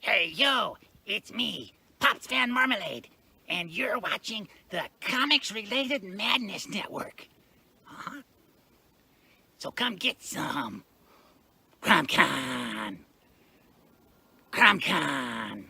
Hey, yo, it's me, Pops Van Marmalade, and you're watching the Comics-Related Madness Network. Uh-huh. So come get some. CromCon. CromCon.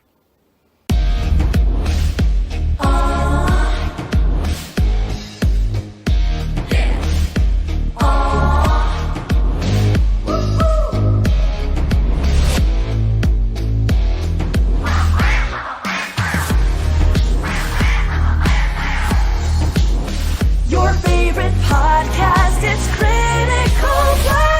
Your favorite podcast, it's Critical Blast.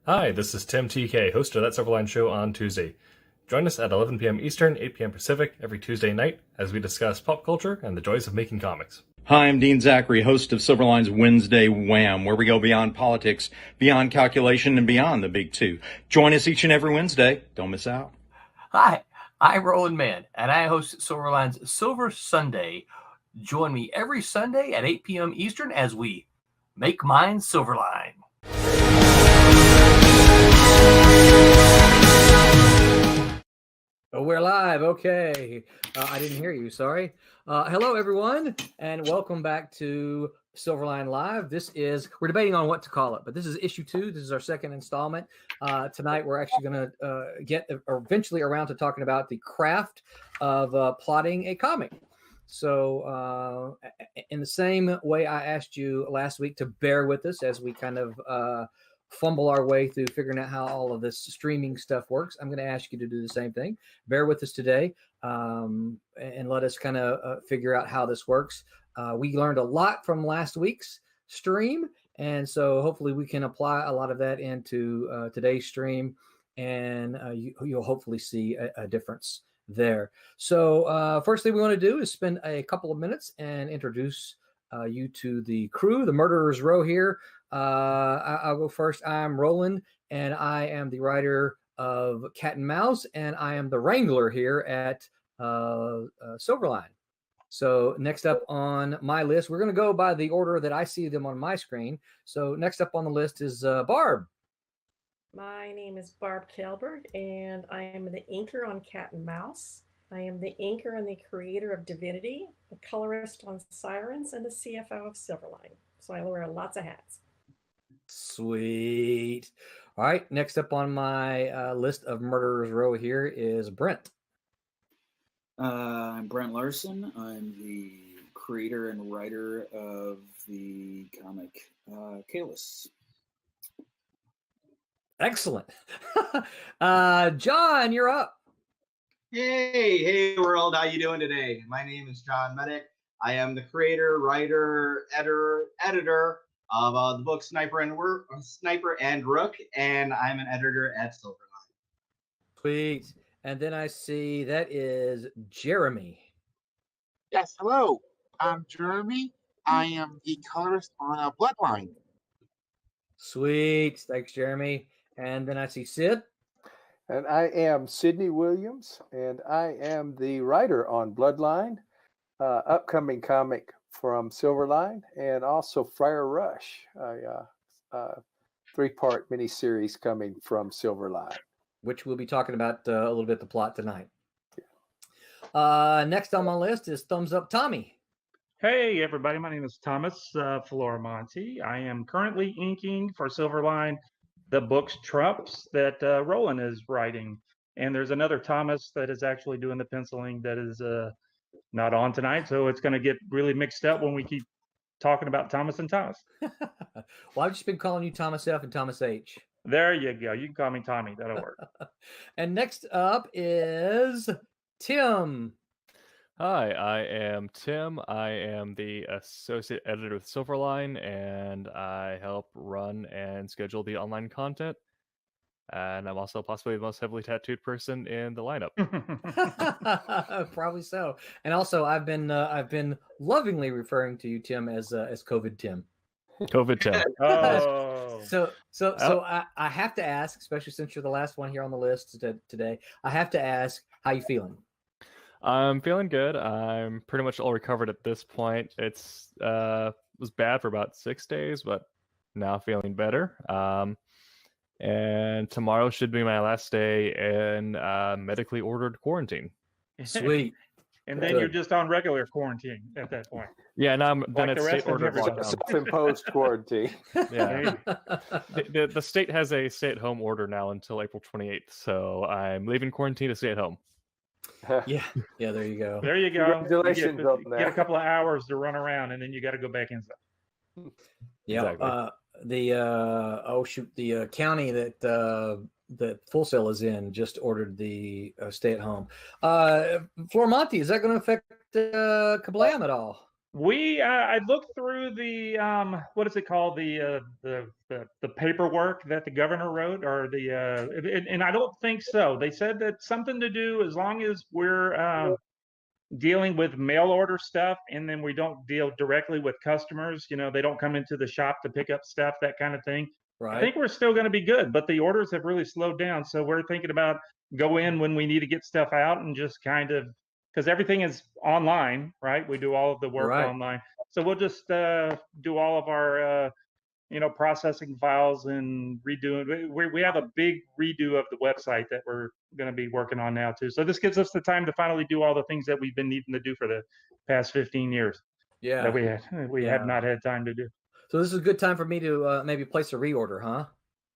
Hi, this is Tim TK, host of That Silverline Show on Tuesday. Join us at 11 p.m. Eastern, 8 p.m. Pacific every Tuesday night as we discuss pop culture and the joys of making comics. Hi, I'm Dean Zachary, host of Silverline's Wednesday Wham, where we go beyond politics, beyond calculation, and beyond the big two. Join us each and every Wednesday. Don't miss out. Hi, I'm Roland Mann, and I host Silverline's Silver Sunday. Join me every Sunday at 8 p.m. Eastern as we make mine Silverline. Oh, we're live. Okay. I didn't hear you. Sorry. Hello, everyone, and welcome back to Silverline Live. We're debating on what to call it, but this is issue 2. This is our second installment. Tonight, we're actually going to get eventually around to talking about the craft of plotting a comic. So in the same way I asked you last week to bear with us as we kind of fumble our way through figuring out how all of this streaming stuff works, I'm going to ask you to do the same thing. Bear with us today and let us kind of figure out how this works. We learned a lot from last week's stream, and so hopefully we can apply a lot of that into today's stream, and you'll hopefully see a difference there. So first thing we want to do is spend a couple of minutes and introduce you to the crew, the Murderer's Row here. I'll go first. I'm Roland, and I am the writer of Cat and Mouse, and I am the wrangler here at Silverline. So next up on my list, we're going to go by the order that I see them on my screen. So next up on the list is Barb. My name is Barb Kelberg, and I am the inker on Cat and Mouse. I am the inker and the creator of Divinity, the colorist on Sirens, and the CFO of Silverline. So I wear lots of hats. Sweet. All right. Next up on my list of Murderers Row here is Brent. I'm Brent Larson. I'm the creator and writer of the comic Kalis. Excellent. John, you're up. Hey world, how you doing today? My name is John Medic. I am the creator, writer, editor of the book Sniper and Rook, and I'm an editor at Silverline. Sweet. And then I see that is Jeremy. Yes, hello. I'm Jeremy, I am the colorist on Bloodline. Sweet. Thanks, Jeremy. And then I see Sid. And I am Sidney Williams, and I am the writer on Bloodline, upcoming comic from Silverline, and also Friar Rush, a 3-part miniseries coming from Silverline. Which we'll be talking about a little bit the plot tonight. Next on my list is Thumbs Up Tommy. Hey, everybody. My name is Thomas Florimonti. I am currently inking for Silverline the books Trumps that Roland is writing. And there's another Thomas that is actually doing the penciling that is not on tonight. So it's going to get really mixed up when we keep talking about Thomas and Thomas. Well, I've just been calling you Thomas F and Thomas H. There you go. You can call me Tommy. That'll work. And next up is Tim. Hi, I am Tim. I am the associate editor with Silverline, and I help run and schedule the online content. And I'm also possibly the most heavily tattooed person in the lineup. Probably so. And also, I've been lovingly referring to you, Tim, as COVID Tim. COVID Tim. Oh. So I have to ask, especially since you're the last one here on the list today, I have to ask, how you feeling? I'm feeling good. I'm pretty much all recovered at this point. It's was bad for about 6 days, but now feeling better. And tomorrow should be my last day in medically ordered quarantine. Sweet. And then you're just on regular quarantine at that point. Yeah, now then Like it's the rest state of ordered everybody. lockdown. Self-imposed quarantine. Yeah. The state has a stay-at-home order now until April 28th, so I'm leaving quarantine to stay at home. Yeah, there you go. There you go. Congratulations you on get, that. get a couple of hours to run around, and then you got to go back inside. Yeah. Exactly. The county that Full Sail is in just ordered the stay at home. Florimonti, is that going to affect Kablam at all? I looked through the what is it called, the paperwork that the governor wrote, or and I don't think so. They said that something to do, as long as we're dealing with mail order stuff, and then we don't deal directly with customers, they don't come into the shop to pick up stuff, that kind of thing. Right. I think we're still going to be good, but the orders have really slowed down. So we're thinking about go in when we need to get stuff out, and just kind of, because everything is online, right? We do all of the work online. So we'll just do all of our, processing files and redoing. We have a big redo of the website that we're going to be working on now too. So this gives us the time to finally do all the things that we've been needing to do for the past 15 years. Yeah. That we had not had time to do. So this is a good time for me to maybe place a reorder, huh?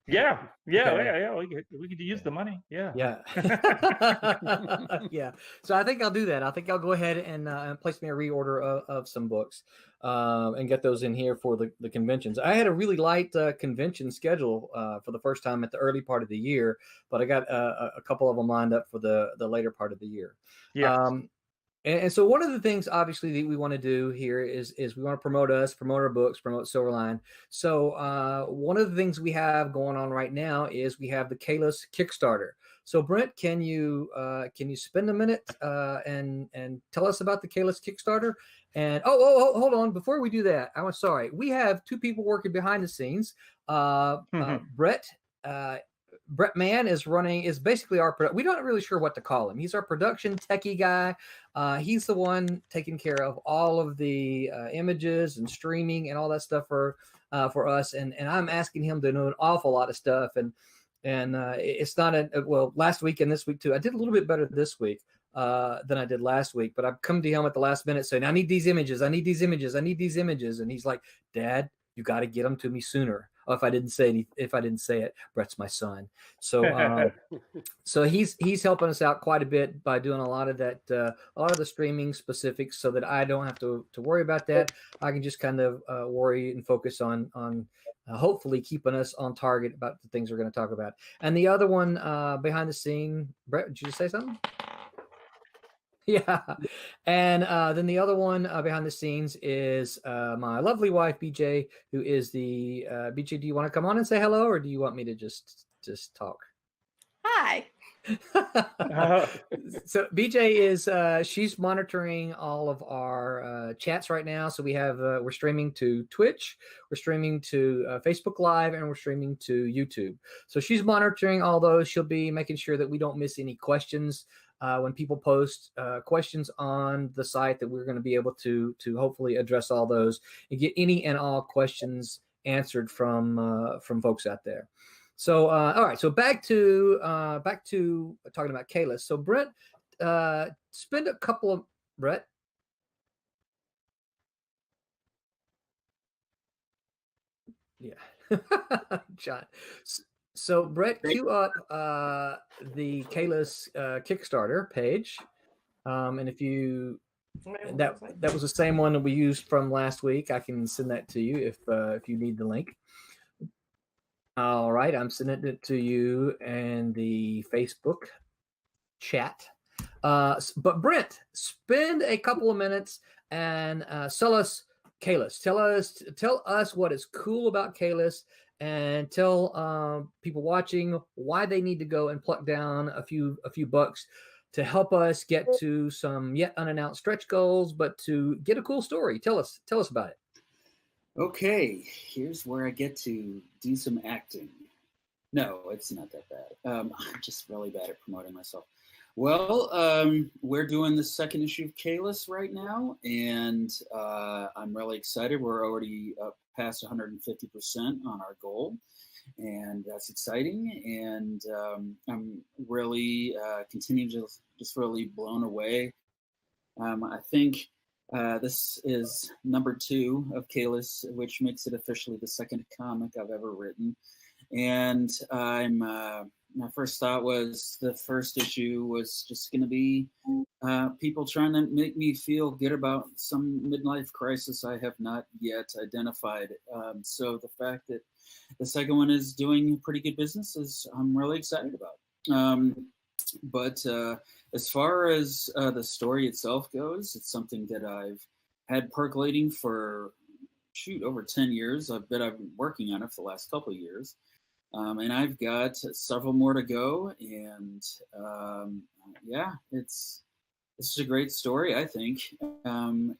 Yeah. Okay. We could use the money. Yeah. Yeah. Yeah. So I think I'll do that. I think I'll go ahead and place me a reorder of some books and get those in here for the conventions. I had a really light convention schedule for the first time at the early part of the year, but I got a couple of them lined up for the later part of the year. Yeah. And so one of the things, obviously, that we want to do here is we want to promote us, promote our books, promote Silverline. So one of the things we have going on right now is we have the Kalis Kickstarter. So Brent, can you spend a minute and tell us about the Kalis Kickstarter? And hold on, before we do that, I'm sorry, we have two people working behind the scenes. Brett Mann is basically we're not really sure what to call him. He's our production techie guy. He's the one taking care of all of the images and streaming and all that stuff for us. And I'm asking him to do an awful lot of stuff. And it's not last week and this week too. I did a little bit better this week than I did last week, but I've come to him at the last minute saying, I need these images. I need these images. I need these images. And he's like, Dad, you got to get them to me sooner. Oh, if I didn't say it, Brett's my son. So, so he's helping us out quite a bit by doing a lot of that, a lot of the streaming specifics, so that I don't have to worry about that. I can just kind of worry and focus on hopefully keeping us on target about the things we're going to talk about. And the other one behind the scene, Brett, did you say something? Yeah. And then the other one behind the scenes is my lovely wife, BJ, who is the BJ. Do you want to come on and say hello, or do you want me to just talk? Hi. So BJ is she's monitoring all of our chats right now. So we have we're streaming to Twitch, we're streaming to Facebook Live, and we're streaming to YouTube. So she's monitoring all those. She'll be making sure that we don't miss any questions when people post questions on the site, that we're going to be able to hopefully address all those and get any and all questions answered from folks out there. So all right, so back to talking about Kalis. So Brent, spend a couple of Brett. Yeah, John. So Brett, cue up the Kalis Kickstarter page, and if you that was the same one that we used from last week, I can send that to you if you need the link. All right, I'm sending it to you and the Facebook chat. But Brent, spend a couple of minutes and sell us Kalis. Tell us what is cool about Kalis, and tell people watching why they need to go and pluck down a few bucks to help us get to some yet unannounced stretch goals, but to get a cool story. Tell us about it. Okay, here's where I get to do some acting. No, it's not that bad. I'm just really bad at promoting myself. Well, we're doing the second issue of Kalis right now, and I'm really excited. We're already up past 150% on our goal, and that's exciting. And I'm really continuing to just really blown away. I think this is number 2 of Kalis, which makes it officially the second comic I've ever written. And my first thought was the first issue was just going to be people trying to make me feel good about some midlife crisis I have not yet identified. So the fact that the second one is doing pretty good business is I'm really excited about. But as far as the story itself goes, it's something that I've had percolating for over 10 years. I've been working on it for the last couple of years. And I've got several more to go. And yeah, it's a great story, I think.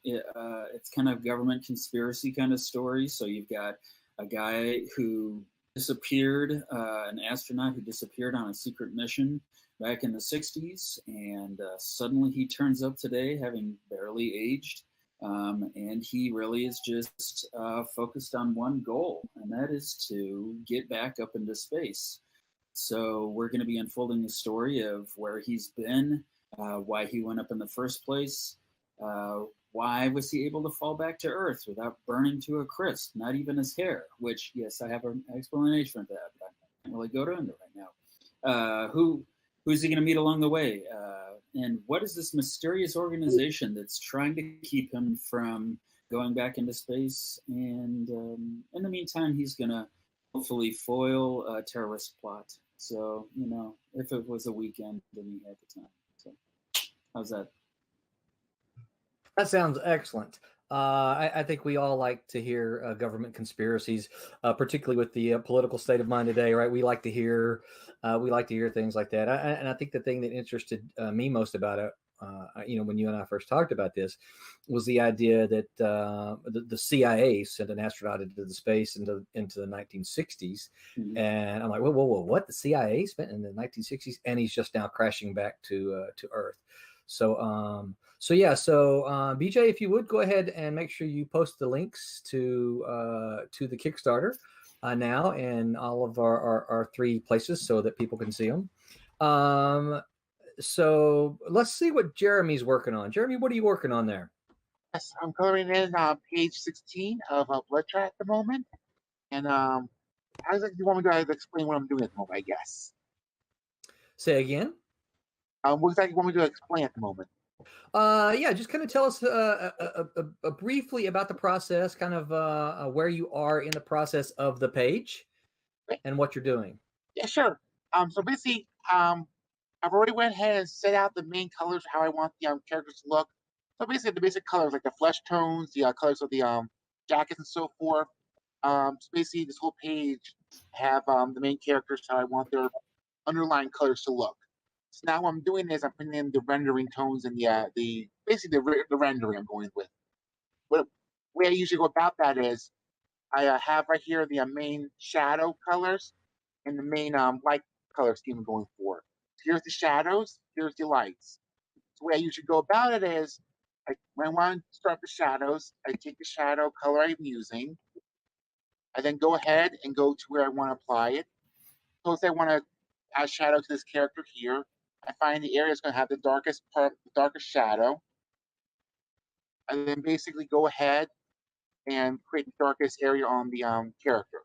It's kind of government conspiracy kind of story. So you've got a guy who disappeared, an astronaut who disappeared on a secret mission back in the 60s, and suddenly he turns up today having barely aged, and he really is just focused on one goal, and that is to get back up into space. So we're going to be unfolding the story of where he's been, why he went up in the first place, why was he able to fall back to Earth without burning to a crisp, not even his hair, which, yes, I have an explanation for that, but I can't really go into it right now. Who's he going to meet along the way? And what is this mysterious organization that's trying to keep him from going back into space? And in the meantime, he's going to hopefully foil a terrorist plot. So, if it was a weekend, then he had the time. So, how's that? That sounds excellent. I think we all like to hear government conspiracies, particularly with the political state of mind today, right? We like to hear things like that. And I think the thing that interested me most about it, when you and I first talked about this, was the idea that the CIA sent an astronaut into the space into the 1960s, mm-hmm. And I'm like, whoa, what? The CIA spent in the 1960s, and he's just now crashing back to Earth. So BJ, if you would go ahead and make sure you post the links to the Kickstarter now in all of our 3 places so that people can see them. So let's see what Jeremy's working on. Jeremy, what are you working on there? Yes, I'm coloring in page 16 of Blood Chat at the moment. And how exactly do you want me to explain what I'm doing at the moment, I guess? Say again? What exactly do you want me to explain at the moment? Yeah, just kind of tell us briefly about the process, kind of where you are in the process of the page and what you're doing. Yeah, sure. So basically, I've already went ahead and set out the main colors, how I want the characters to look. So basically, the basic colors like the flesh tones, the colors of the jackets and so forth. So basically, this whole page have the main characters, how I want their underlying colors to look. So now what I'm doing is I'm putting in the rendering tones and the basically the rendering I'm going with. What way I usually go about that is I have right here the main shadow colors and the main light color scheme I'm going for. Here's the shadows, here's the lights. So the way I usually go about it is when I want to start the shadows, I take the shadow color I'm using. I then go ahead and go to where I want to apply it. Suppose I want to add shadow to this character here. I find the area that's going to have the darkest part, the darkest shadow. I then basically go ahead and create the darkest area on the character.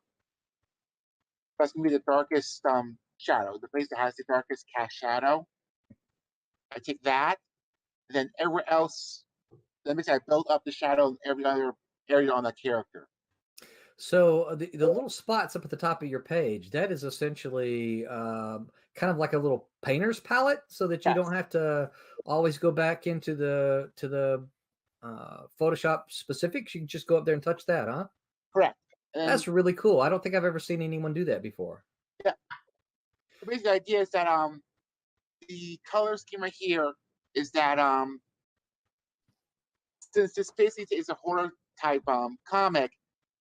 That's going to be the darkest shadow, the place that has the darkest cast shadow. I take that, and then everywhere else, that means I build up the shadow in every other area on that character. So the little spots up at the top of your page, that is essentially kind of like a little painter's palette, so that you don't have to always go back into the Photoshop specifics. You can just go up there and touch that, huh? Correct. That's really cool. I don't think I've ever seen anyone do that before. Yeah. So basically, the idea is that the color scheme right here is that since this basically is a horror type comic,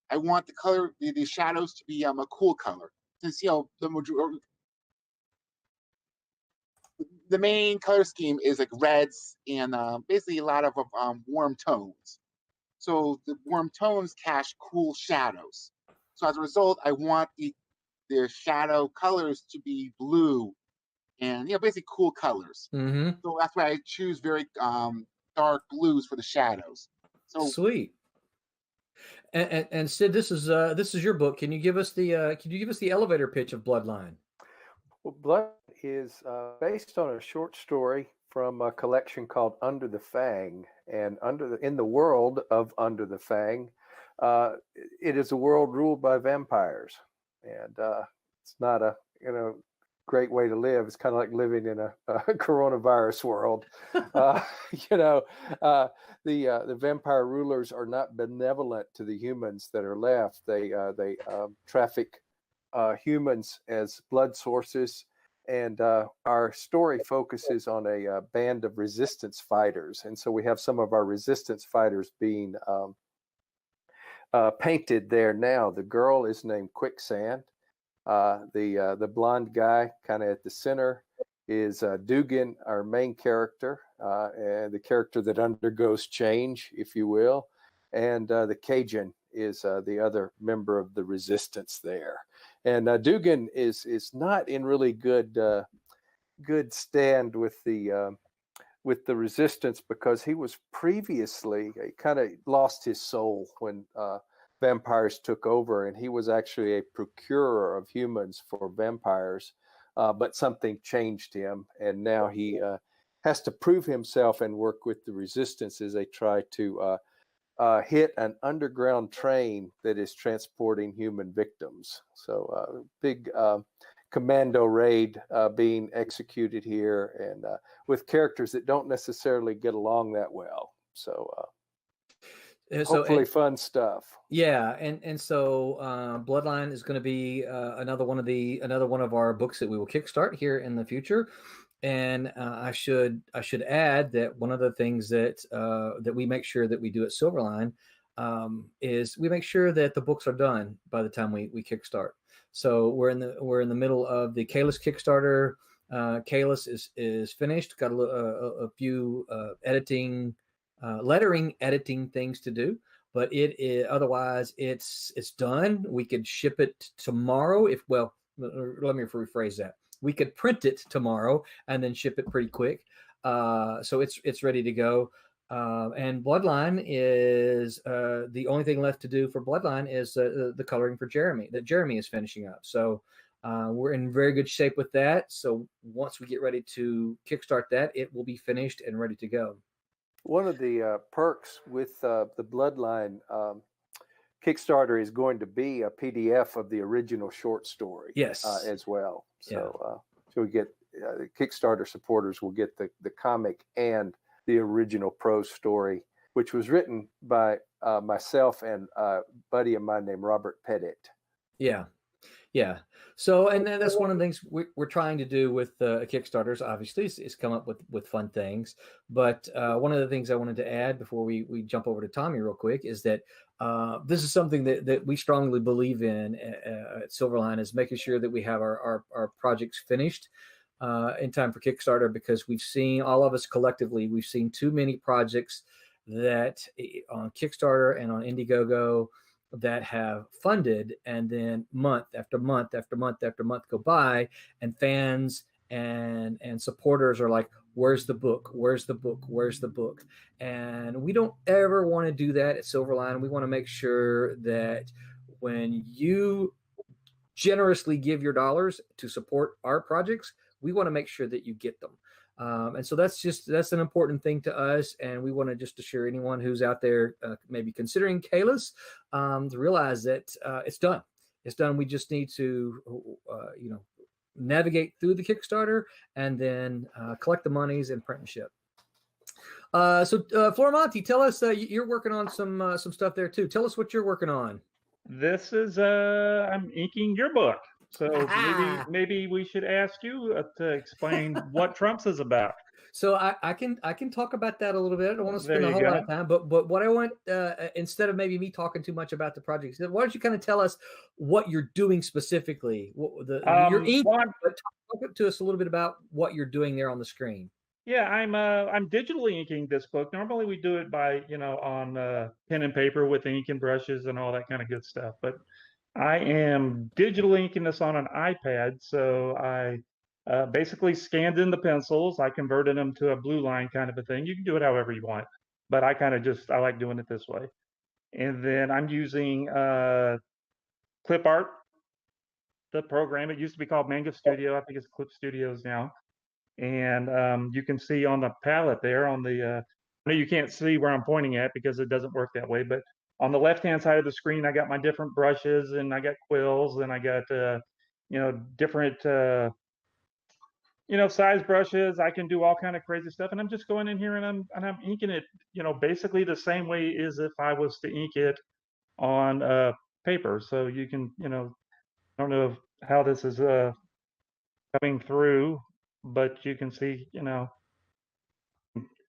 I want the color, the shadows to be a cool color. Since the main color scheme is like reds and basically a lot of warm tones. So the warm tones cast cool shadows. So as a result, I want the shadow colors to be blue and basically cool colors. Mm-hmm. So that's why I choose very dark blues for the shadows. So sweet. And Sid, this is your book. Can you give us the elevator pitch of Bloodline? Well, Blood is based on a short story from a collection called Under the Fang, and in the world of Under the Fang, it is a world ruled by vampires, and it's not a great way to live. It's kind of like living in a coronavirus world. The vampire rulers are not benevolent to the humans that are left. They traffic humans as blood sources. And our story focuses on a band of resistance fighters. And so we have some of our resistance fighters being painted there now. The girl is named Quicksand. The blonde guy kind of at the center is Dugan, our main character, and the character that undergoes change, if you will. And the Cajun is the other member of the resistance there. And Dugan is not in really good stand with the resistance, because he was previously kind of lost his soul when vampires took over, and he was actually a procurer of humans for vampires, but something changed him, and now he has to prove himself and work with the resistance as they try to hit an underground train that is transporting human victims. So big commando raid being executed here, and with characters that don't necessarily get along that well. So hopefully fun stuff. Yeah, and so Bloodline is going to be another one of our books that we will kickstart here in the future. And I should add that one of the things that we make sure that we do at Silverline is we make sure that the books are done by the time we kickstart. So we're in the middle of the Kalis Kickstarter. Kalis is finished. Got a few lettering editing things to do, but otherwise it's done. We could ship it tomorrow let me rephrase that. We could print it tomorrow and then ship it pretty quick. So it's ready to go. And Bloodline is the only thing left to do for Bloodline is the coloring for Jeremy that Jeremy is finishing up. So we're in very good shape with that. So once we get ready to kickstart that, it will be finished and ready to go. One of the perks with the Bloodline Kickstarter is going to be a PDF of the original short story. Yes, as well. So so we get the Kickstarter supporters will get the comic and the original prose story, which was written by myself and a buddy of mine named Robert Pettit. Yeah. Yeah. So, and then that's one of the things we're trying to do with Kickstarters, obviously, is come up with fun things. But one of the things I wanted to add before we jump over to Tommy real quick is that this is something that we strongly believe in at Silverline, is making sure that we have our projects finished in time for Kickstarter, because we've seen, all of us collectively, we've seen too many projects that on Kickstarter and on Indiegogo that have funded, and then month after month after month after month go by, and fans and supporters are like, where's the book, where's the book, where's the book? And we don't ever want to do that at Silverline. We want to make sure that when you generously give your dollars to support our projects, we want to make sure that you get them. And so that's an important thing to us. And we want to just assure anyone who's out there maybe considering Kayla's to realize that it's done. It's done. We just need to, navigate through the Kickstarter and then collect the monies and print and ship. So Flormonte, tell us, you're working on some stuff there too. Tell us what you're working on. This is I'm inking your book. So maybe we should ask you to explain what Trump's is about. So I can talk about that a little bit. I don't want to spend There a you whole lot go. of time, but what I want, instead of maybe me talking too much about the project, why don't you kind of tell us what you're doing specifically? Your ink, but talk to us a little bit about what you're doing there on the screen. Yeah, I'm digitally inking this book. Normally we do it by, on pen and paper with ink and brushes and all that kind of good stuff. But I am digitally inking this on an iPad. So I basically scanned in the pencils. I converted them to a blue line kind of a thing. You can do it however you want, but I kind of I like doing it this way. And then I'm using Clip Art, the program. It used to be called Manga Studio. I think it's Clip Studios now. And you can see on the palette there on the, I know you can't see where I'm pointing at because it doesn't work that way, but on the left-hand side of the screen, I got my different brushes, and I got quills, and I got, different, size brushes. I can do all kind of crazy stuff, and I'm just going in here and I'm inking it, basically the same way as if I was to ink it on paper. So you can, I don't know how this is coming through, but you can see,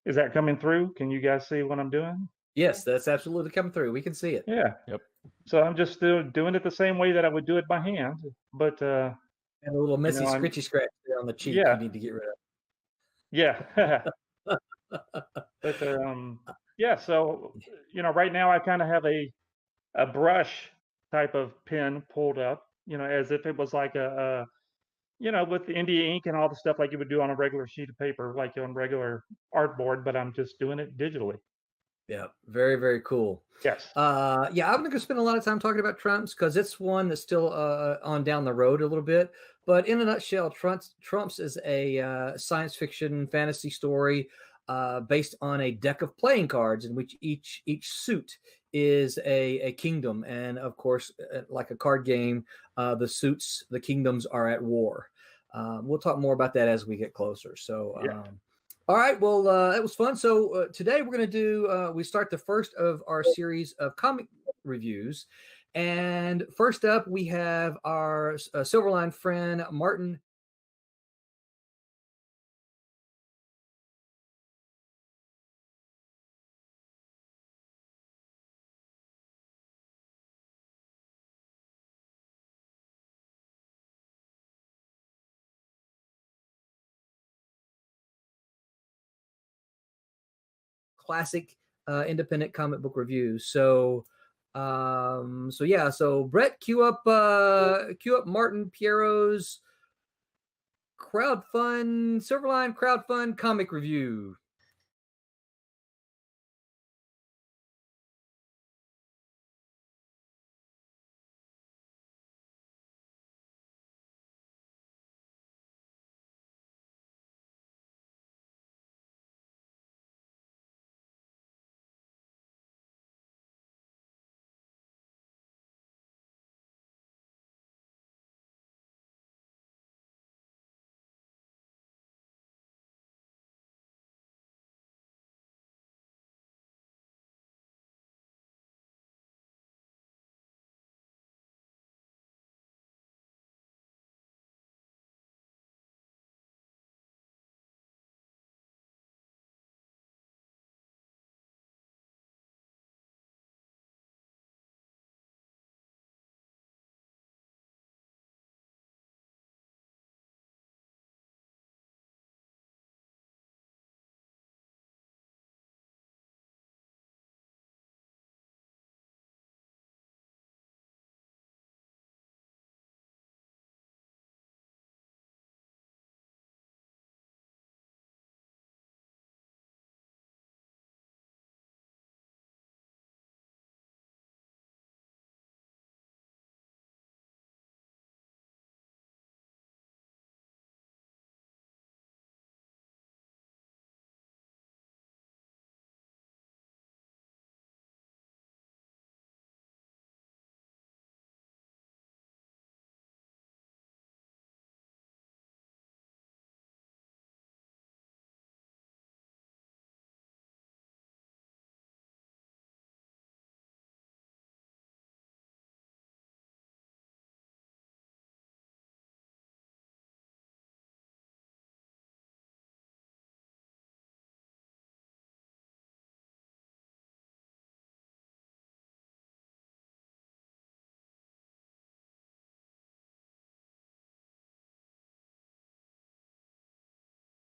is that coming through? Can you guys see what I'm doing? Yes, that's absolutely coming through. We can see it. Yeah. Yep. So I'm just doing it the same way that I would do it by hand, but and a little messy I'm, scritchy scratch there on the cheek yeah, you need to get rid of. yeah. But yeah. So right now I kind of have a brush type of pen pulled up, as if it was like with the India ink and all the stuff like you would do on a regular sheet of paper, like on regular artboard, but I'm just doing it digitally. Yeah, very, very cool. Yes. Yeah, I'm going to spend a lot of time talking about Trump's because it's one that's still on down the road a little bit. But in a nutshell, Trump's is a science fiction fantasy story based on a deck of playing cards in which each suit is a kingdom. And of course, like a card game, the kingdoms are at war. We'll talk more about that as we get closer. So, yeah. All right. Well, that was fun. So today we're going to do, we start the first of our series of comic reviews. And first up, we have our Silverline friend, Martin. Classic independent comic book reviews. So so Brett, cue up Martin Piero's Silverline crowdfund comic review.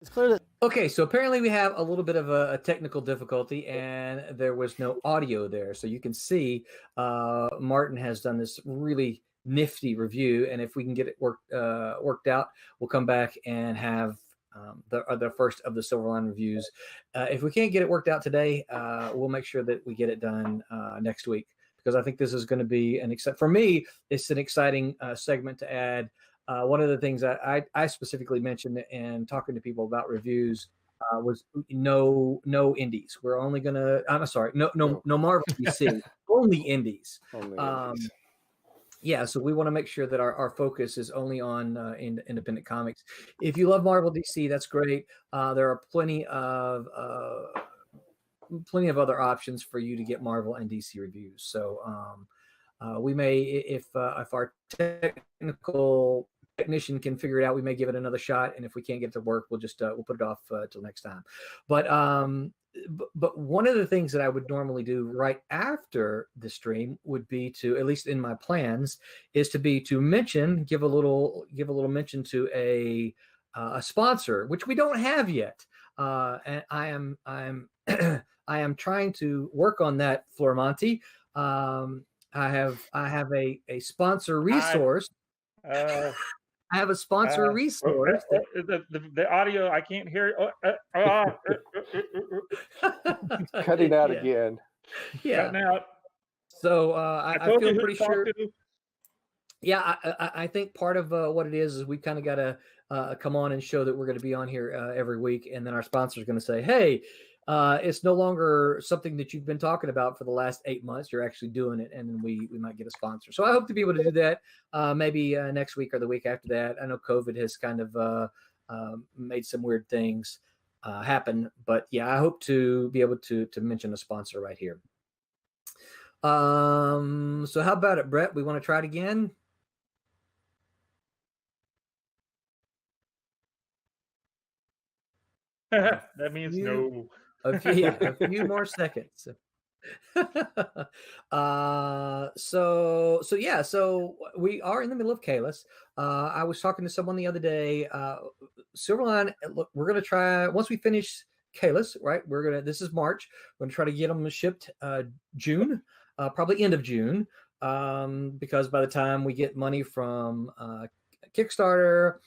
It's clear that. Okay, so apparently we have a little bit of a technical difficulty, and there was no audio there. So you can see Martin has done this really nifty review, and if we can get it worked out, we'll come back and have the first of the Silverline reviews. If we can't get it worked out today, we'll make sure that we get it done next week, because I think this is going to be for me, it's an exciting segment to add. One of the things that I specifically mentioned in talking to people about reviews was no indies. We're only gonna. I'm sorry, no Marvel DC, only indies. Only indies. Yeah, so we want to make sure that our focus is only on independent comics. If you love Marvel DC, that's great. There are plenty of other options for you to get Marvel and DC reviews. So we may, if our technician can figure it out, we may give it another shot. And if we can't get it to work, we'll just we'll put it off till next time. But one of the things that I would normally do right after the stream would be to, at least in my plans, is to give a little mention to a sponsor, which we don't have yet. And I am I am trying to work on that, Flormonti. I have a sponsor resource. I have a sponsor resource. The audio, I can't hear. Cutting out again. Yeah. Cutting out. So I feel pretty sure. Yeah, I think part of what it is we kind of got to come on and show that we're going to be on here every week, and then our sponsor is going to say, "Hey, it's no longer something that you've been talking about for the last 8 months. You're actually doing it," and then we might get a sponsor. So I hope to be able to do that maybe next week or the week after that. I know COVID has kind of made some weird things happen, but yeah, I hope to be able to mention a sponsor right here. So how about it, Brett? We want to try it again? That means no. A few more seconds. So we are in the middle of Kalis. I was talking to someone the other day. Silverline, look, we're gonna try once we finish Kalis, right? This is March. We're gonna try to get them shipped June, probably end of June, because by the time we get money from Kickstarter,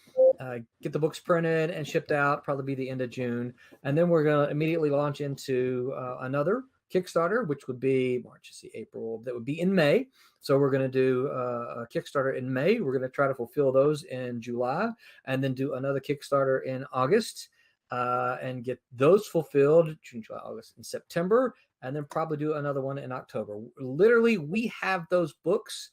get the books printed and shipped out, probably be the end of June, and then we're going to immediately launch into another Kickstarter, which would be March, April. That would be in May. So we're going to do a Kickstarter in May. We're going to try to fulfill those in July, and then do another Kickstarter in August, and get those fulfilled June, July, August, and September, and then probably do another one in October. Literally, we have those books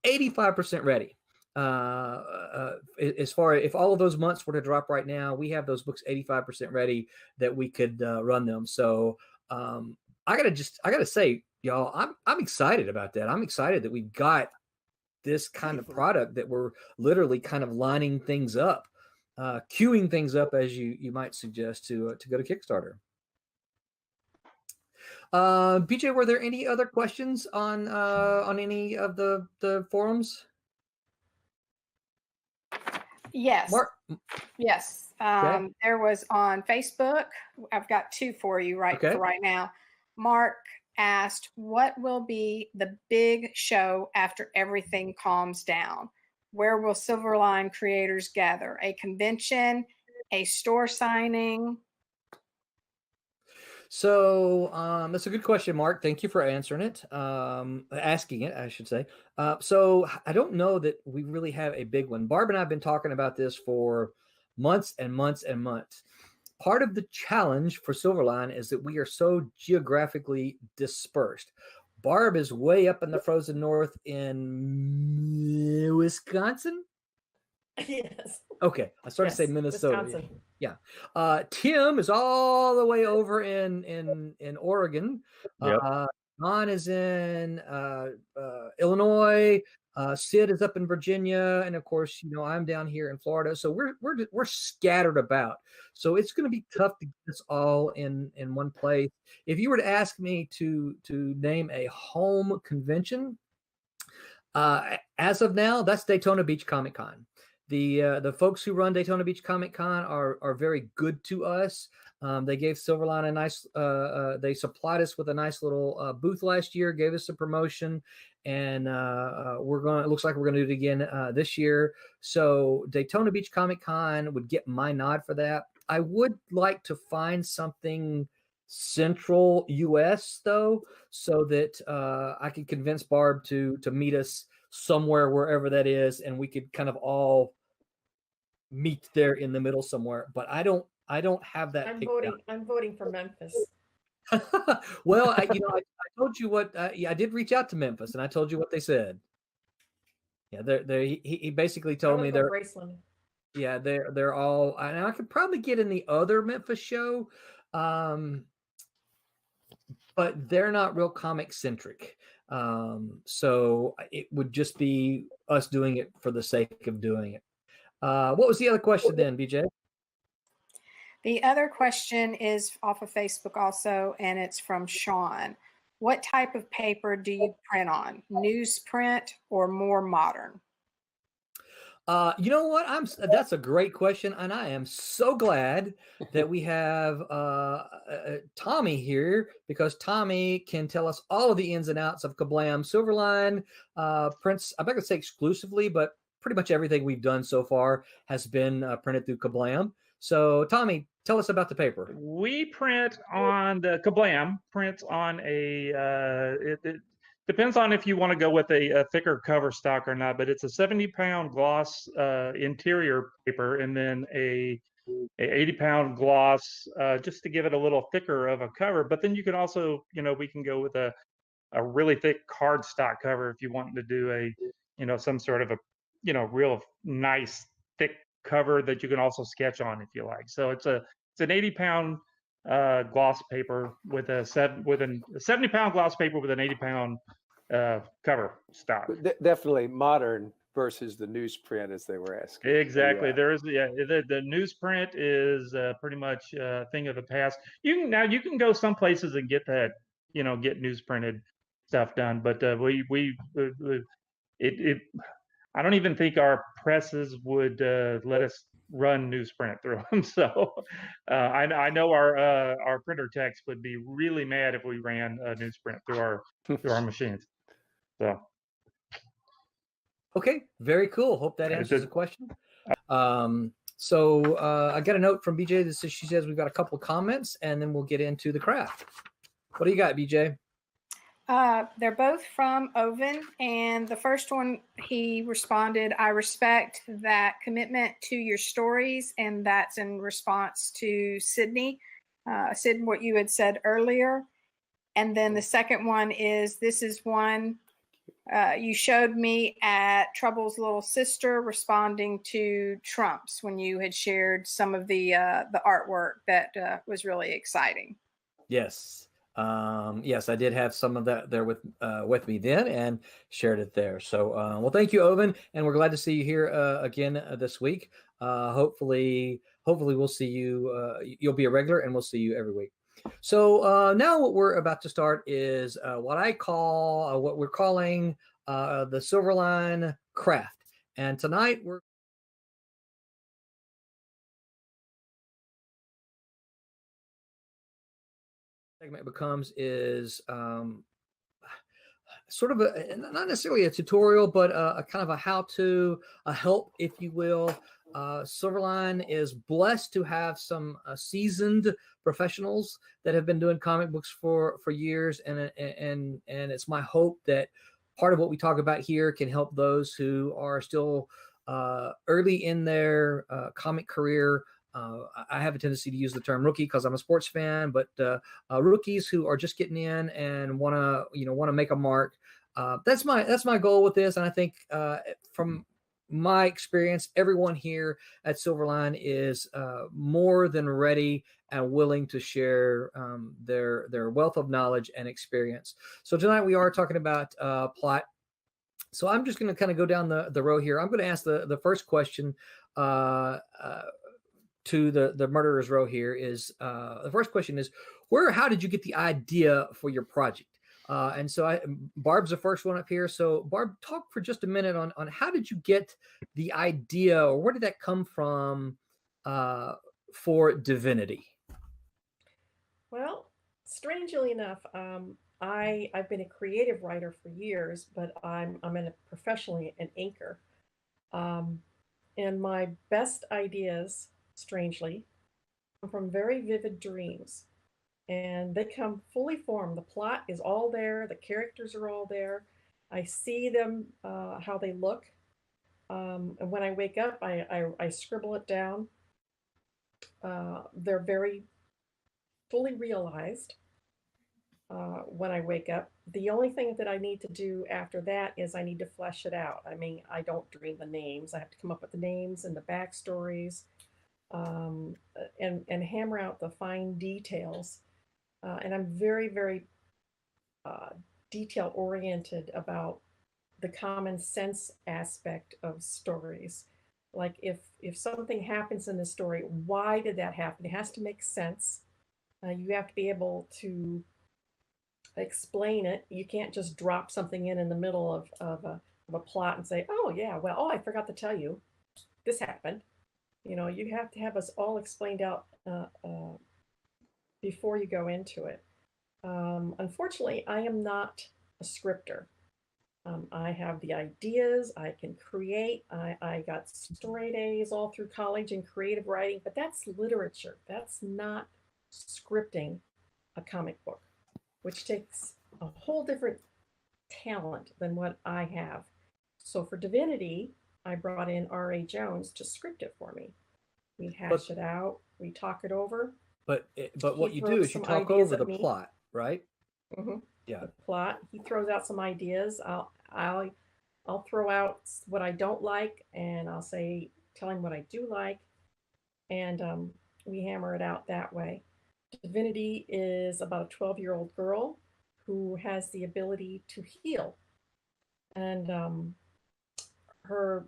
85% ready. As far as if all of those months were to drop right now, we have those books 85% ready that we could run them. So I gotta say, y'all, I'm excited about that. I'm excited that we've got this kind of product that we're literally kind of lining things up, queuing things up, as you might suggest, to go to Kickstarter. BJ, were there any other questions on any of the forums? Yes. Yes. Okay. There was on Facebook. I've got two for you for right now. Mark asked, what will be the big show after everything calms down? Where will Silverline creators gather? A convention, a store signing? So that's a good question, Mark. Thank you for answering it, asking it, I should say. So I don't know that we really have a big one. Barb and I have been talking about this for months and months and months. Part of the challenge for Silverline is that we are so geographically dispersed. Barb is way up in the frozen north in Wisconsin. Yes. Okay, I started to say Minnesota. Wisconsin. Yeah. Tim is all the way over in Oregon. Yep. Don is in Illinois. Sid is up in Virginia, and of course, I'm down here in Florida. So we're scattered about. So it's going to be tough to get us all in one place. If you were to ask me to name a home convention, as of now, that's Daytona Beach Comic Con. The folks who run Daytona Beach Comic Con are very good to us. They gave Silverline a nice. They supplied us with a nice little booth last year, gave us a promotion, and we're going. It looks like we're going to do it again this year. So Daytona Beach Comic Con would get my nod for that. I would like to find something central U.S. though, so that I could convince Barb to meet us somewhere, wherever that is, and we could kind of all meet there in the middle somewhere. But I don't have that. I'm voting for Memphis. Well, I told you what. I did reach out to Memphis, and I told you what they said. Yeah, he basically told me they're. Graceland. Yeah, they're all. And I could probably get in the other Memphis show, but they're not real comic centric. So it would just be us doing it for the sake of doing it. What was the other question then, BJ? The other question is off of Facebook also, and it's from Sean. What type of paper do you print on? Newsprint or more modern? You know what? That's a great question, and I am so glad that we have Tommy here, because Tommy can tell us all of the ins and outs of Kablam. Silverline prints, I'm not going to say exclusively, but pretty much everything we've done so far has been printed through Kablam. So, Tommy, tell us about the paper. We print on the Kablam, prints on it depends on if you want to go with a thicker cover stock or not, but it's a 70-pound gloss interior paper, and then a 80-pound gloss just to give it a little thicker of a cover. But then you can also, we can go with a really thick cardstock cover if you want to do some sort of a, real nice thick cover that you can also sketch on if you like. So it's an 80-pound gloss paper with a 70-pound gloss paper with an 80-pound cover stock. Definitely modern versus the newsprint, as they were asking. Exactly. Yeah. There is the newsprint is pretty much a thing of the past. You can go some places and get that, get newsprinted stuff done, but I don't even think our presses would let us run newsprint through them. So I know our printer techs would be really mad if we ran newsprint through our machines. So okay, very cool. Hope that answers the question. So I got a note from BJ that says, she says we've got a couple of comments, and then we'll get into the craft. What do you got, BJ? They're both from Oven, and the first one, he responded, I respect that commitment to your stories, and that's in response to Sydney, Sid, what you had said earlier. And then the second one is, this is one you showed me at Trouble's Little Sister responding to Trump's when you had shared some of the artwork that was really exciting. Yes. Yes, I did have some of that there with me then, and shared it there. So, well, thank you, Oven, and we're glad to see you here again this week. Hopefully we'll see you. You'll be a regular, and we'll see you every week. So now what we're about to start is what we're calling the Silverline Craft, and tonight we're segment becomes is sort of not necessarily a tutorial, but a kind of a how-to, a help, if you will. Silverline is blessed to have some seasoned professionals that have been doing comic books for years, and it's my hope that part of what we talk about here can help those who are still early in their comic career. I have a tendency to use the term rookie because I'm a sports fan, but rookies who are just getting in and want to make a mark. That's my goal with this, and I think from my experience, everyone here at Silverline is more than ready and willing to share their wealth of knowledge and experience. So tonight we are talking about plot. So I'm just going to kind of go down the row here. I'm going to ask the first question to the murderer's row here. Is the first question is, how did you get the idea for your project? And so Barb's the first one up here. So Barb, talk for just a minute on how did you get the idea, or where did that come from for Divinity? Well, strangely enough, I've been a creative writer for years, but I'm professionally an inker. And my best ideas, strangely, come from very vivid dreams. And they come fully formed. The plot is all there, the characters are all there. I see them, how they look. And when I wake up, I scribble it down. They're very fully realized when I wake up. The only thing that I need to do after that is I need to flesh it out. I mean, I don't dream the names. I have to come up with the names and the backstories, and hammer out the fine details. And I'm very, very detail oriented about the common sense aspect of stories. Like if something happens in the story, why did that happen? It has to make sense. You have to be able to explain it. You can't just drop something in the middle of a plot and say, oh yeah, well, oh, I forgot to tell you, this happened. You know, you have to have us all explained out before you go into it. Unfortunately, I am not a scripter. I have the ideas, I can create. I got straight A's all through college in creative writing, but that's literature. That's not scripting a comic book, which takes a whole different talent than what I have. So for Divinity, I brought in R.A. Jones to script it for me. We hash it out, we talk it over. But what you do is you talk over the plot, right? Mm-hmm. Yeah. The plot. He throws out some ideas. I'll throw out what I don't like, and I'll tell him what I do like, and we hammer it out that way. Divinity is about a 12-year-old girl who has the ability to heal, and her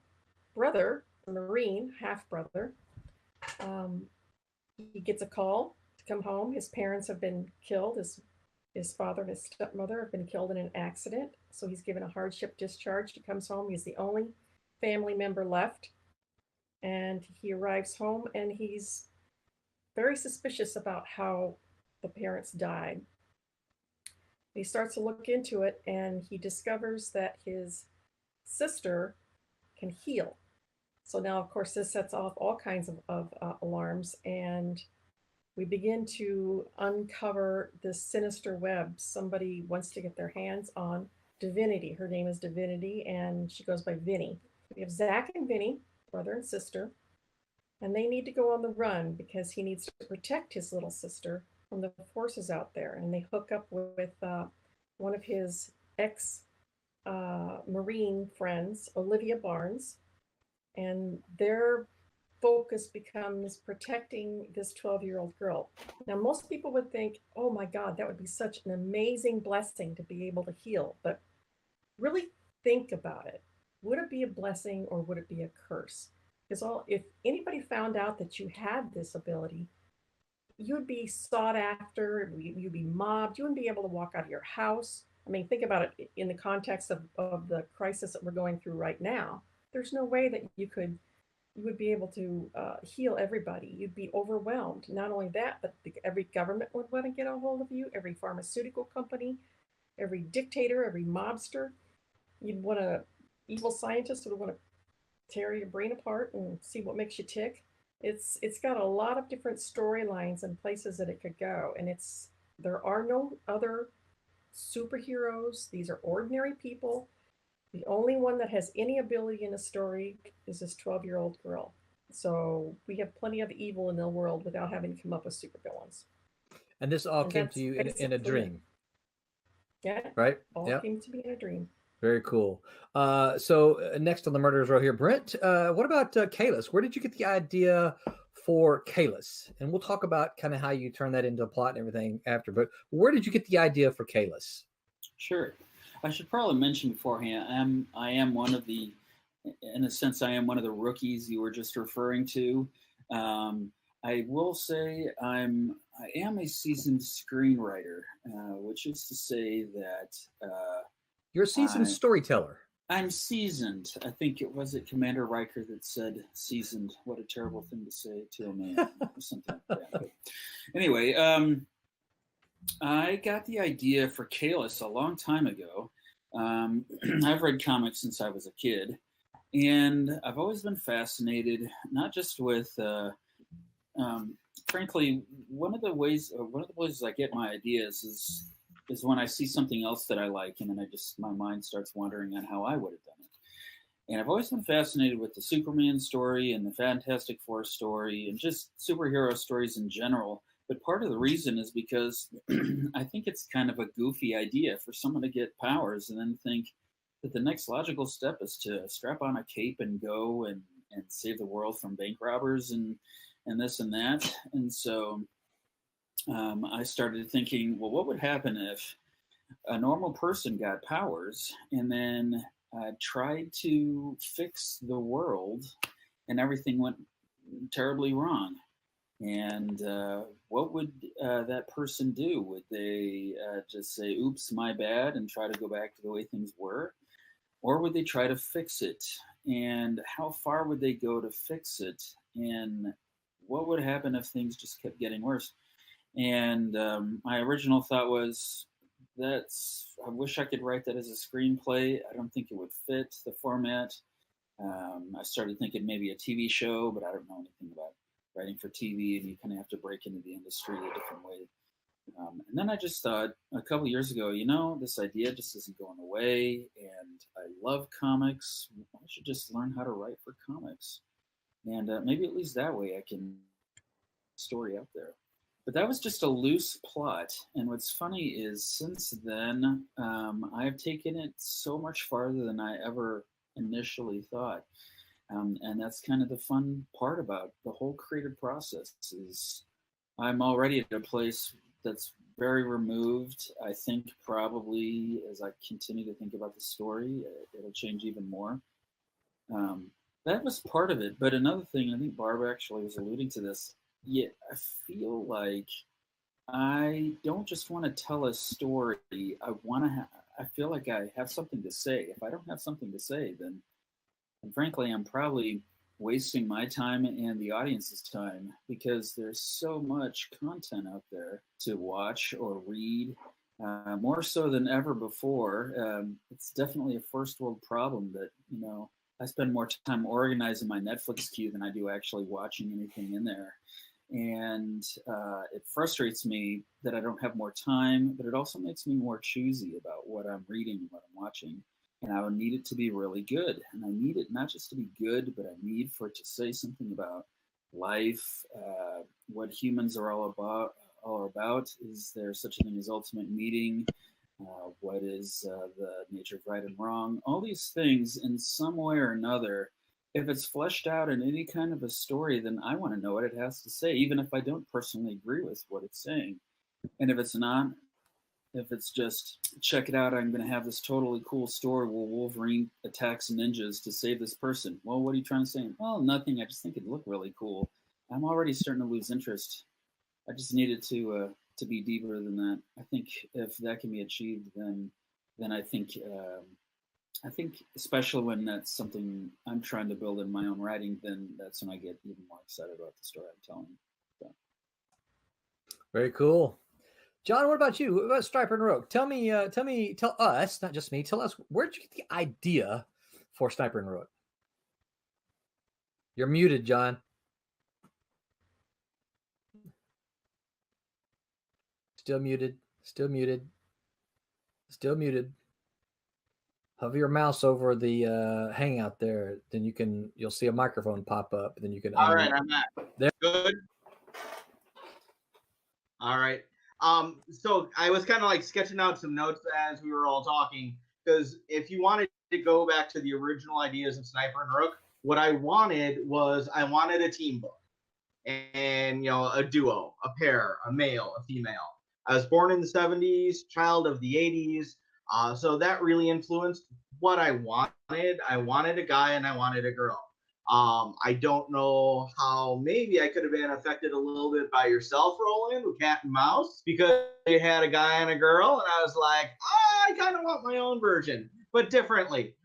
brother, a Marine, half brother, he gets a call to come home. His parents have been killed. His father and his stepmother have been killed in an accident. So he's given a hardship discharge. He comes home. He's the only family member left. And he arrives home and he's very suspicious about how the parents died. He starts to look into it and he discovers that his sister can heal. So now, of course, this sets off all kinds of alarms, and we begin to uncover this sinister web. Somebody wants to get their hands on Divinity. Her name is Divinity, and she goes by Vinny. We have Zach and Vinny, brother and sister, and they need to go on the run because he needs to protect his little sister from the forces out there. And they hook up with one of his ex-Marine friends, Olivia Barnes, and their focus becomes protecting this 12-year-old girl. Now, most people would think, oh my God, that would be such an amazing blessing to be able to heal. But really think about it. Would it be a blessing or would it be a curse? Because if anybody found out that you had this ability, you'd be sought after, you'd be mobbed, you wouldn't be able to walk out of your house. I mean, think about it in the context of the crisis that we're going through right now. There's no way that you would be able to heal everybody. You'd be overwhelmed. Not only that, but every government would want to get a hold of you, every pharmaceutical company, every dictator, every mobster. Evil scientist would want to tear your brain apart and see what makes you tick. It's got a lot of different storylines and places that it could go. And there are no other superheroes. These are ordinary people. The only one that has any ability in a story is this 12-year-old girl. So we have plenty of evil in the world without having to come up with supervillains. And this all came to you in a dream. Yeah. Right? All came to me in a dream. Very cool. So next on the murderers row here, Brent, what about Kalis? Where did you get the idea for Kalis? And we'll talk about kind of how you turn that into a plot and everything after. But where did you get the idea for Kalis? Sure. I should probably mention beforehand, I am one of the, in a sense, I am one of the rookies you were just referring to. I will say I am a seasoned screenwriter, which is to say that you're a seasoned storyteller. I'm seasoned. I think it was Commander Riker that said seasoned. What a terrible thing to say to a man, or something like that. But anyway, I got the idea for Kalis a long time ago. I've read comics since I was a kid, and I've always been fascinated, not just with, frankly, one of the places I get my ideas is when I see something else that I like, and then my mind starts wandering on how I would have done it. And I've always been fascinated with the Superman story and the Fantastic Four story and just superhero stories in general. But part of the reason is because I think it's kind of a goofy idea for someone to get powers and then think that the next logical step is to strap on a cape and go and save the world from bank robbers and this and that. And so I started thinking, well, what would happen if a normal person got powers and then tried to fix the world and everything went terribly wrong? And what would that person do? Would they just say, oops, my bad, and try to go back to the way things were? Or would they try to fix it? And how far would they go to fix it? And what would happen if things just kept getting worse? And my original thought was, I wish I could write that as a screenplay. I don't think it would fit the format. I started thinking maybe a TV show, but I don't know anything about writing for TV, and you kind of have to break into the industry a different way. And then I just thought a couple years ago, this idea just isn't going away, and I love comics. I should just learn how to write for comics. And maybe at least that way I can story out there. But that was just a loose plot. And what's funny is since then, I've taken it so much farther than I ever initially thought. And that's kind of the fun part about the whole creative process is I'm already at a place that's very removed. I think probably as I continue to think about the story, it'll change even more. That was part of it. But another thing, I think Barb actually was alluding to this. Yeah, I feel like I don't just want to tell a story. I feel like I have something to say. If I don't have something to say, then frankly, I'm probably wasting my time and the audience's time because there's so much content out there to watch or read, more so than ever before. It's definitely a first world problem that, I spend more time organizing my Netflix queue than I do actually watching anything in there. And it frustrates me that I don't have more time, but it also makes me more choosy about what I'm reading and what I'm watching. And I would need it to be really good. And I need it not just to be good, but I need for it to say something about life, what humans are all about. Is there such a thing as ultimate meaning? What is the nature of right and wrong? All these things in some way or another, if it's fleshed out in any kind of a story, then I want to know what it has to say, even if I don't personally agree with what it's saying. And if it's not, if it's just, check it out, I'm going to have this totally cool story where Wolverine attacks ninjas to save this person. Well, what are you trying to say? Well, nothing. I just think it'd look really cool. I'm already starting to lose interest. I just needed to be deeper than that. I think if that can be achieved, then I think especially when that's something I'm trying to build in my own writing, then that's when I get even more excited about the story I'm telling. So. Very cool. John, what about you? What about Striper and Rogue? Tell us, not just me, tell us, where did you get the idea for Sniper and Rogue? You're muted, John. Still muted. Hover your mouse over the hangout there, then you'll see a microphone pop up, then you can. All right, I'm back. There. Good. All right. So I was kind of like sketching out some notes as we were all talking, because if you wanted to go back to the original ideas of Sniper and Rook, what I wanted a team book and, a duo, a pair, a male, a female. I was born in the 70s, child of the 80s. So that really influenced what I wanted. I wanted a guy and I wanted a girl. I don't know how maybe I could have been affected a little bit by yourself, Roland, with Cat and Mouse, because you had a guy and a girl, and I was like, I kind of want my own version, but differently.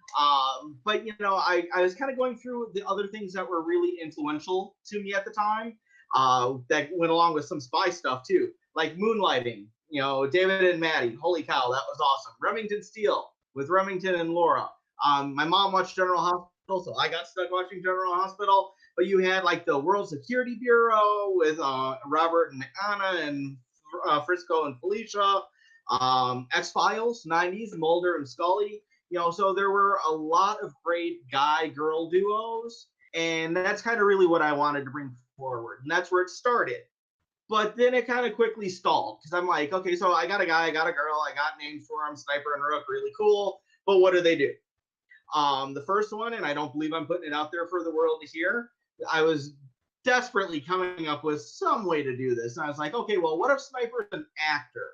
But you know, I was kind of going through the other things that were really influential to me at the time, that went along with some spy stuff too, like Moonlighting. You know, David and Maddie. Holy cow, that was awesome. Remington Steele with Remington and Laura. My mom watched General Hospital, so I got stuck watching General Hospital. But you had like the World Security Bureau with Robert and Anna and Frisco and Felicia. X-Files, 90s, Mulder and Scully. You know, so there were a lot of great guy-girl duos, and that's kind of really what I wanted to bring forward, and that's where it started. But then it kind of quickly stalled because I'm like, okay, so I got a guy, I got a girl, I got names for them, Sniper and Rook, really cool. But what do they do? The first one, and I don't believe I'm putting it out there for the world to hear, I was desperately coming up with some way to do this. And I was like, okay, well, what if Sniper's an actor?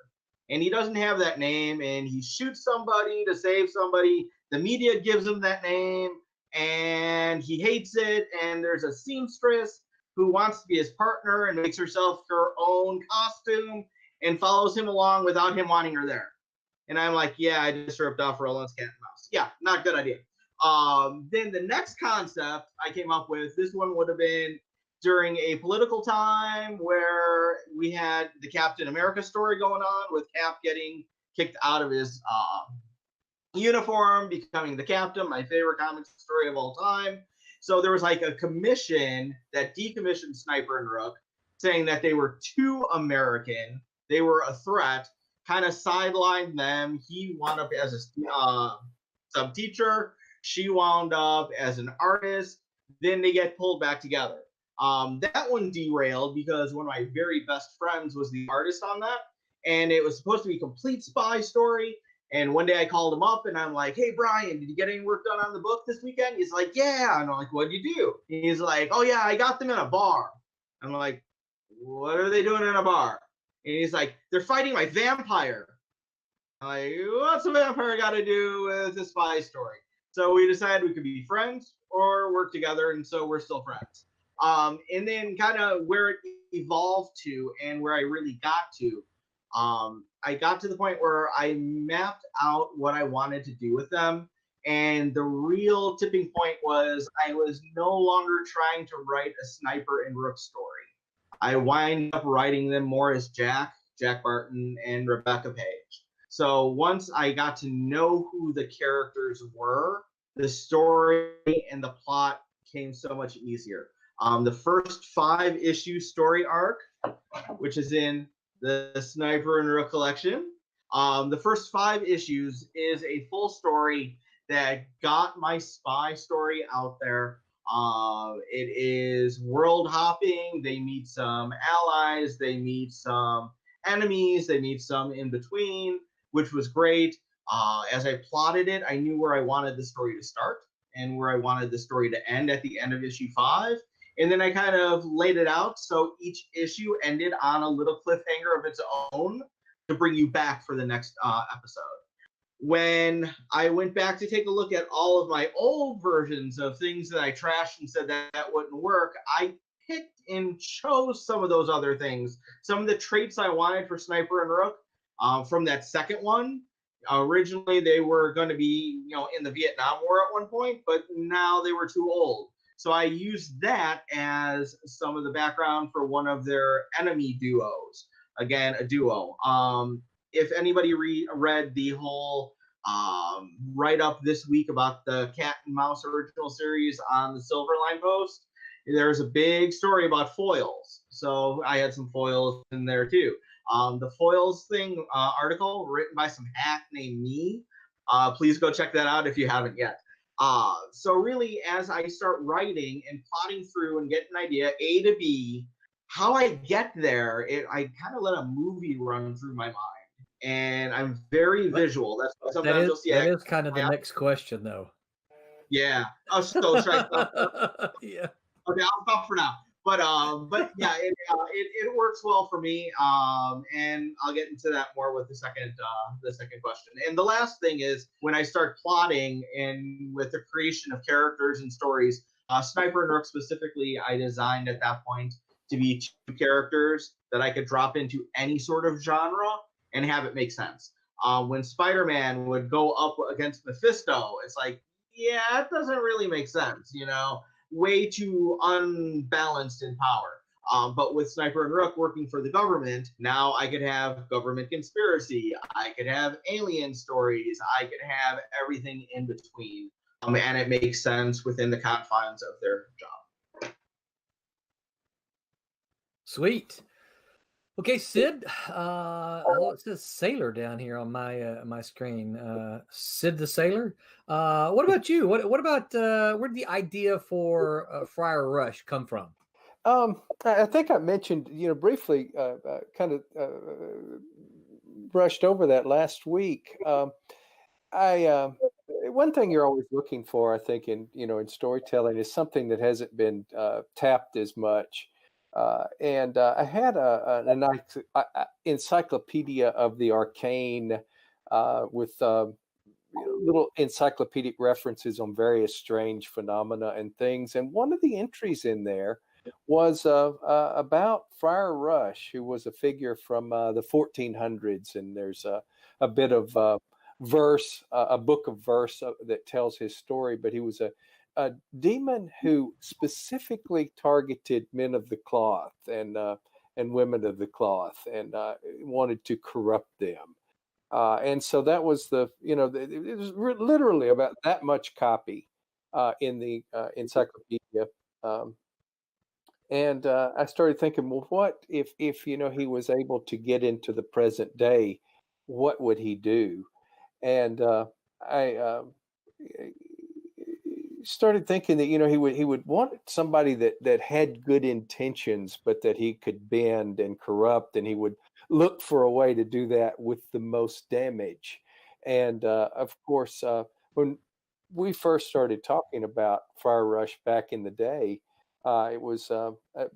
And he doesn't have that name, and he shoots somebody to save somebody. The media gives him that name, and he hates it. And there's a seamstress who wants to be his partner and makes herself her own costume and follows him along without him wanting her there. And I'm like, yeah, I just ripped off Roland's Cat and Mouse. Yeah, not a good idea. Then the next concept I came up with, this one would have been during a political time where we had the Captain America story going on with Cap getting kicked out of his uniform, becoming the captain, my favorite comic story of all time. So there was like a commission that decommissioned Sniper and Rook, saying that they were too American, they were a threat, kind of sidelined them. He wound up as a sub teacher, she wound up as an artist, then they get pulled back together. That one derailed because one of my very best friends was the artist on that, and it was supposed to be a complete spy story. And one day I called him up and I'm like, hey, Brian, did you get any work done on the book this weekend? He's like, yeah. And I'm like, what'd you do? He's like, oh, yeah, I got them in a bar. I'm like, what are they doing in a bar? And he's like, they're fighting my vampire. I'm like, what's a vampire got to do with a spy story? So we decided we could be friends or work together, and so we're still friends. And then kind of where it evolved to and where I really got to, I got to the point where I mapped out what I wanted to do with them. And the real tipping point was I was no longer trying to write a Sniper and Rook story. I wind up writing them more as Jack Barton, and Rebecca Page. So once I got to know who the characters were, the story and the plot came so much easier. The first 5-issue story arc, which is in the Sniper and Rook collection, the first 5 issues is a full story that got my spy story out there. It is world hopping. They meet some allies, they meet some enemies, they meet some in between, which was great. As I plotted it, I knew where I wanted the story to start and where I wanted the story to end at the end of issue 5. And then I kind of laid it out so each issue ended on a little cliffhanger of its own to bring you back for the next episode. When I went back to take a look at all of my old versions of things that I trashed and said that wouldn't work, I picked and chose some of those other things. Some of the traits I wanted for Sniper and Rook from that second one. Originally, they were going to be, in the Vietnam War at one point, but now they were too old. So I used that as some of the background for one of their enemy duos. Again, a duo. If anybody read the whole write-up this week about the Cat and Mouse original series on the Silverline Post, there's a big story about foils. So I had some foils in there too. The foils thing article written by some hack named me. Please go check that out if you haven't yet. So really, as I start writing and plotting through and get an idea, A to B, how I get there, I kind of let a movie run through my mind. And I'm very visual. That's why sometimes you'll see that is kind of the next question, though. Yeah. Oh, so should I stop? Yeah. Okay, I'll stop for now. But yeah, it works well for me. And I'll get into that more with the second question. And the last thing is when I start plotting and with the creation of characters and stories, Sniper and Rook specifically, I designed at that point to be two characters that I could drop into any sort of genre and have it make sense. When Spider-Man would go up against Mephisto, it's like, yeah, it doesn't really make sense, you know, way too unbalanced in power. But with Sniper and Rook working for the government, now I could have government conspiracy, I could have alien stories, I could have everything in between. And it makes sense within the confines of their job. Sweet. Okay, Sid. It says Sailor down here on my screen. Sid the Sailor. What about you? What about where did the idea for Friar Rush come from? I think I mentioned, briefly, kind of brushed over that last week. One thing you're always looking for, I think, in storytelling is something that hasn't been tapped as much. And I had an encyclopedia of the arcane with little encyclopedic references on various strange phenomena and things. And one of the entries in there was about Friar Rush, who was a figure from the 1400s. And there's a bit of verse, a book of verse that tells his story. But he was a demon who specifically targeted men of the cloth and women of the cloth and wanted to corrupt them. And so that was it was literally about that much copy in the encyclopedia. And I started thinking, well, what if he was able to get into the present day, what would he do? And I started thinking that he would want somebody that had good intentions, but that he could bend and corrupt, and he would look for a way to do that with the most damage. And of course, when we first started talking about Friar Rush back in the day, it was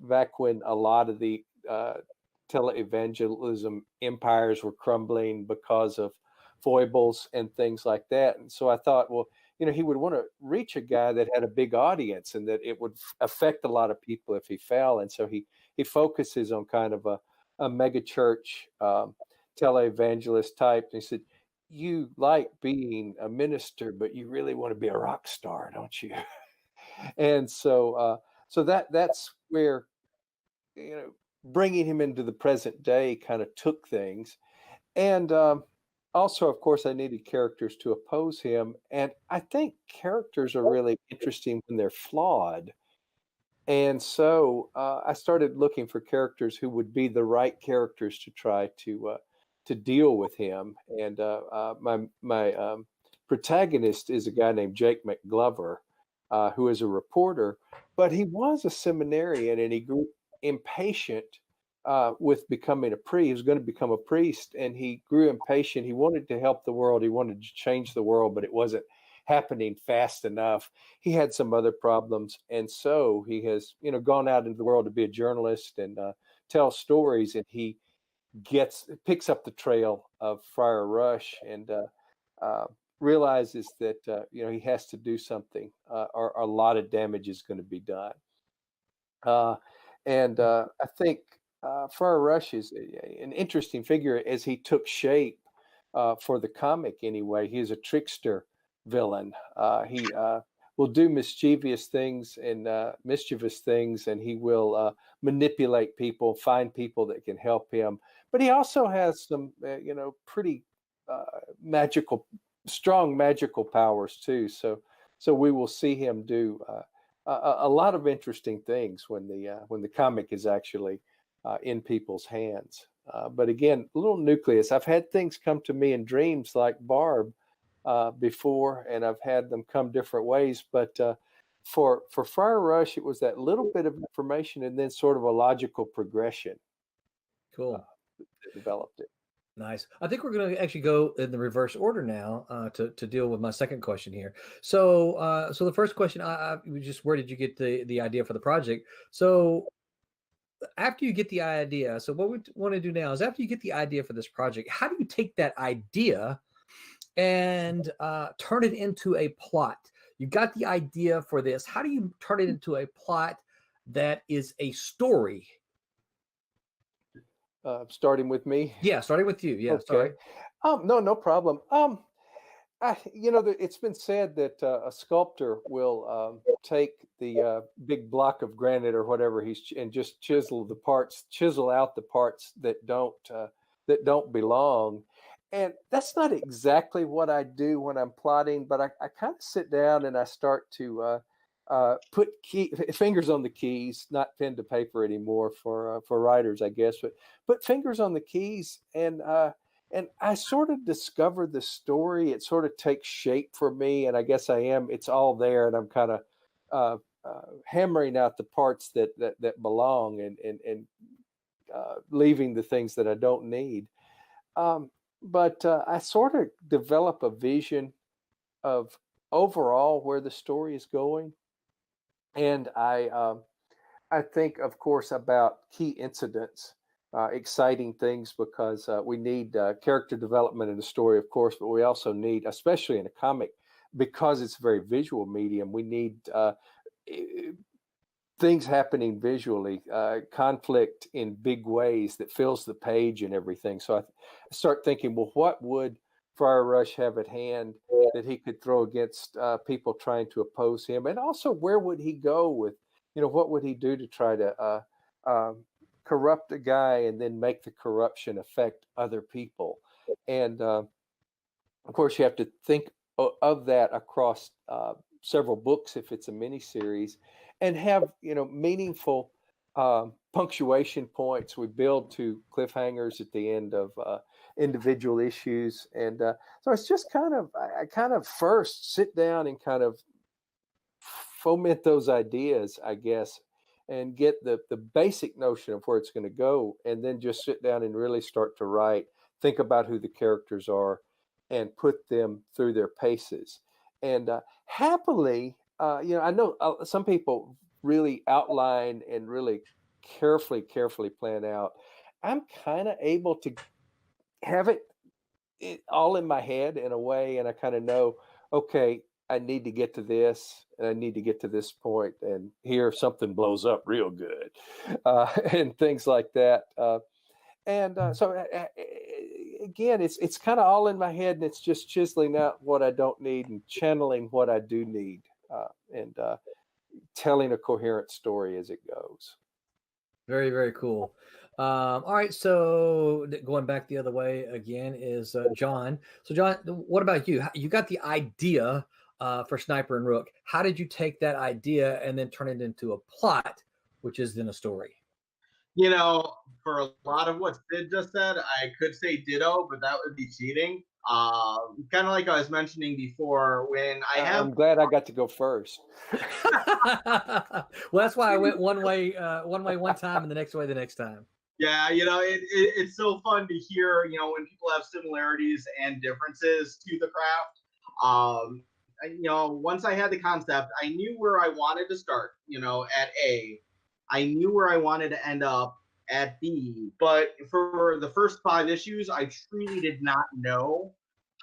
back when a lot of the televangelism empires were crumbling because of foibles and things like that. And so I thought, well, he would want to reach a guy that had a big audience and that it would affect a lot of people if he fell. And so he focuses on kind of a mega church televangelist type. And he said, you like being a minister, but you really want to be a rock star, don't you? And so that's where, bringing him into the present day kind of took things. And also, of course, I needed characters to oppose him. And I think characters are really interesting when they're flawed. And so I started looking for characters who would be the right characters to try to deal with him. And my protagonist is a guy named Jake McGlover, who is a reporter, but he was a seminarian and he grew impatient with becoming a priest. He was going to become a priest, and he grew impatient. He wanted to help the world. He wanted to change the world, but it wasn't happening fast enough. He had some other problems, and so he has, gone out into the world to be a journalist and tell stories. And he picks up the trail of Friar Rush and realizes that he has to do something, or a lot of damage is going to be done. And I think Friar Rush is an interesting figure as he took shape for the comic anyway. He's a trickster villain. He will do mischievous things and mischievous things, and he will manipulate people, find people that can help him. But he also has some, pretty strong magical powers too. So we will see him do a lot of interesting things when the comic is actually in people's hands. But again, a little nucleus. I've had things come to me in dreams like Barb before, and I've had them come different ways. But for Friar Rush, it was that little bit of information and then sort of a logical progression. Cool. That developed it. Nice. I think we're going to actually go in the reverse order now to deal with my second question here. So the first question, I just, where did you get the idea for the project? So after you get the idea, so what we want to do now is after you get the idea for this project, how do you take that idea and turn it into a plot? you got the idea for this. How do you turn it into a plot that is a story? Starting with me. Yeah, starting with you. Yeah, Okay. sorry. No problem. It's been said that a sculptor will take the big block of granite or whatever and just chisel out the parts that don't belong. And that's not exactly what I do when I'm plotting, but I kind of sit down and I start to put fingers on the keys, not pen to paper anymore for writers, I guess, but put fingers on the keys and I sort of discover the story. It sort of takes shape for me, and I guess it's all there, and I'm kind of hammering out the parts that belong and leaving the things that I don't need. But I sort of develop a vision of overall where the story is going, and I think, of course, about key incidents, exciting things, because we need character development in the story, of course, but we also need, especially in a comic, because it's a very visual medium, we need things happening visually, conflict in big ways that fills the page and everything. So I start thinking, well, what would Friar Rush have at hand that he could throw against people trying to oppose him? And also, where would he go with, what would he do to try to corrupt a guy and then make the corruption affect other people? And of course, you have to think of that across several books if it's a miniseries, and have meaningful punctuation points. We build to cliffhangers at the end of individual issues, and so it's just I kind of first sit down and kind of foment those ideas, I guess, and get the basic notion of where it's going to go, and then just sit down and really start to write, think about who the characters are, and put them through their paces. And happily, I know some people really outline and really carefully plan out. I'm kind of able to have it all in my head in a way, and I kind of know, okay, I need to get to this, and I need to get to this point, and here something blows up real good, and things like that. So again, it's kind of all in my head, and it's just chiseling out what I don't need and channeling what I do need, and telling a coherent story as it goes. Very, very cool. All right, so going back the other way again is John. So John, what about you? You got the idea for Sniper and Rook. How did you take that idea and then turn it into a plot, which is then a story? For a lot of what Sid just said, I could say ditto, but that would be cheating. Kind of like I was mentioning before, when I'm glad I got to go first. Well, that's why I went one way one time and the next way the next time. Yeah, it's so fun to hear, when people have similarities and differences to the craft. Once I had the concept, I knew where I wanted to start, at A. I knew where I wanted to end up at B. But for the first 5 issues, I truly did not know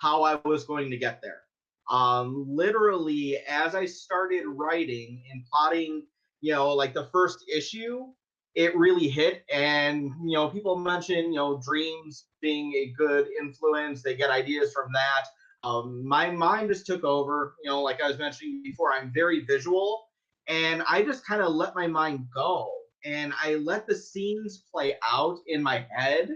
how I was going to get there. Literally, as I started writing and plotting, like the first issue, it really hit. And, people mention, dreams being a good influence. They get ideas from that. My mind just took over. Like I was mentioning before, I'm very visual. And I just kind of let my mind go. And I let the scenes play out in my head,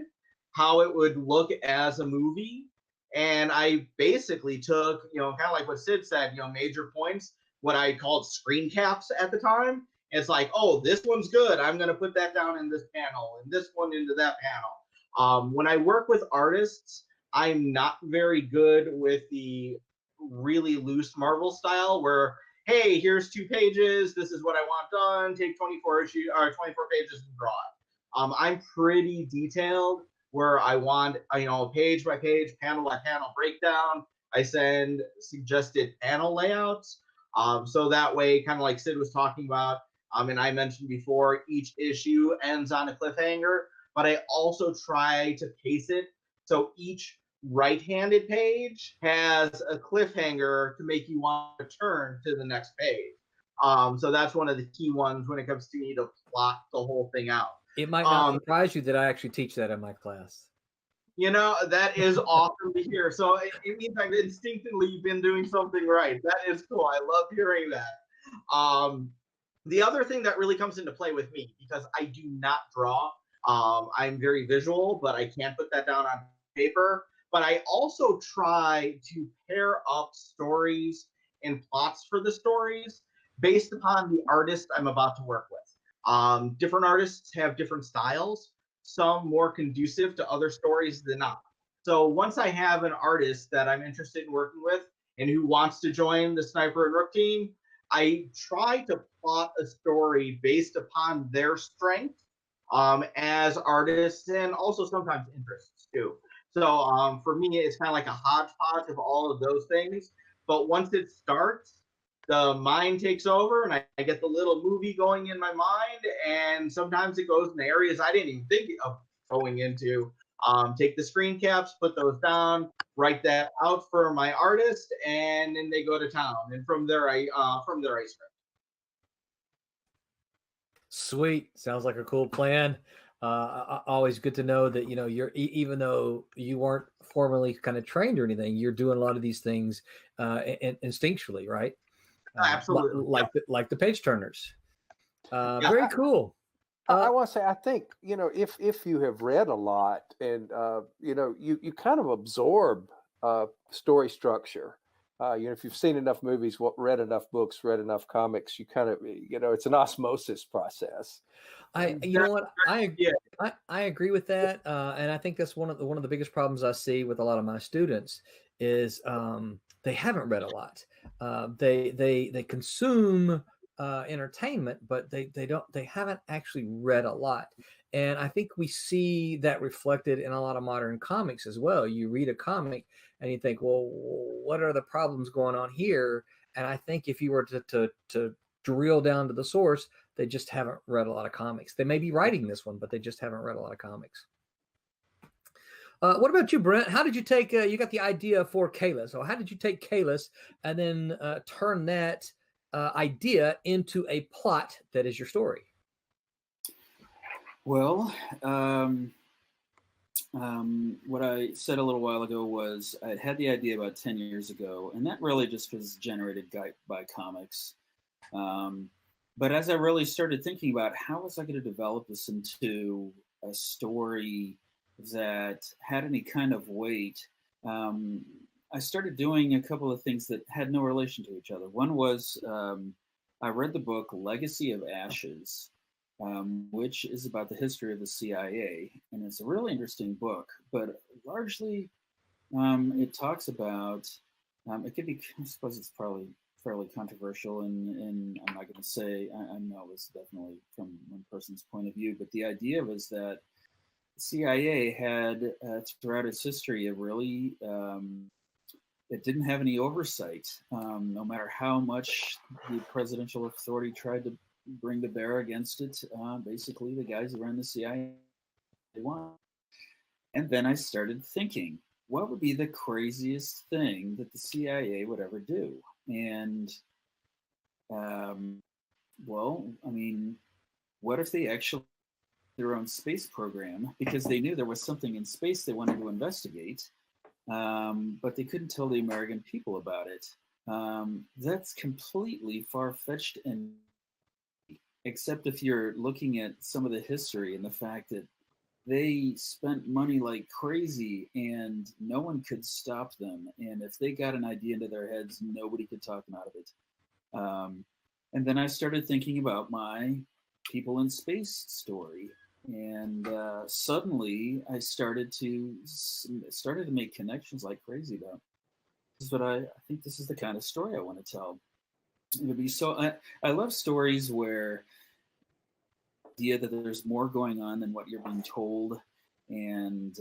how it would look as a movie. And I basically took, kind of like what Sid said, major points, what I called screen caps at the time. It's like, oh, this one's good. I'm going to put that down in this panel and this one into that panel. When I work with artists, I'm not very good with the really loose Marvel style where, hey, here's 2 pages. This is what I want done. Take 24 pages and draw it. I'm pretty detailed where I want, page by page, panel by panel breakdown. I send suggested panel layouts. So that way, kind of like Sid was talking about, and I mentioned before, each issue ends on a cliffhanger, but I also try to pace it so each right-handed page has a cliffhanger to make you want to turn to the next page. So that's one of the key ones when it comes to me to plot the whole thing out. It might not surprise you that I actually teach that in my class. You know, that is awesome to hear. So it means I've instinctively been doing something right. That is cool. I love hearing that. The other thing that really comes into play with me, because I do not draw, I'm very visual, but I can't put that down on paper. But I also try to pair up stories and plots for the stories based upon the artist I'm about to work with. Different artists have different styles, some more conducive to other stories than not. So once I have an artist that I'm interested in working with and who wants to join the Sniper and Rook team, I try to plot a story based upon their strength as artists and also sometimes interests too. So for me, it's kind of like a hodgepodge of all of those things. But once it starts, the mind takes over and I get the little movie going in my mind. And sometimes it goes in areas I didn't even think of going into. Take the screen caps, put those down, write that out for my artist, and then they go to town. And from there, I script. Sweet. Sounds like a cool plan. Always good to know that, you're, even though you weren't formally kind of trained or anything, you're doing a lot of these things instinctually, right? Absolutely. Like the page turners. Very cool. I want to say, I think, if you have read a lot and, you kind of absorb story structure. If you've seen enough movies, read enough books, read enough comics, you kind of, it's an osmosis process. I agree with that, and I think that's one of the biggest problems I see with a lot of my students is they haven't read a lot. They consume entertainment, but they haven't actually read a lot. And I think we see that reflected in a lot of modern comics as well. You read a comic and you think, well, what are the problems going on here? And I think if you were to drill down to the source, they just haven't read a lot of comics. They may be writing this one, but they just haven't read a lot of comics. What about you, Brent? How did you take, you got the idea for Kalis. So how did you take Kalis and then turn that idea into a plot that is your story? Well, what I said a little while ago was I had the idea about 10 years ago, and that really just was generated by comics. But as I really started thinking about how was I going to develop this into a story that had any kind of weight, I started doing a couple of things that had no relation to each other. One was I read the book Legacy of Ashes, which is about the history of the CIA. And it's a really interesting book, but largely it talks about, it could be, I suppose it's probably fairly controversial, and I'm not going to say, I know it's definitely from one person's point of view, but the idea was that the CIA had, throughout its history, it didn't have any oversight, no matter how much the presidential authority tried to bring to bear against it. Basically, the guys who ran the CIA, they won. And then I started thinking, what would be the craziest thing that the CIA would ever do? And, well, I mean, what if they actually their own space program, because they knew there was something in space they wanted to investigate, but they couldn't tell the American people about it. That's completely far-fetched, and except if you're looking at some of the history and the fact that they spent money like crazy and no one could stop them. And if they got an idea into their heads, nobody could talk them out of it. And then I started thinking about my people in space story. And suddenly I started to make connections like crazy about. This is what I think this is the kind of story I want to tell. It would be so, I love stories where idea that there's more going on than what you're being told, and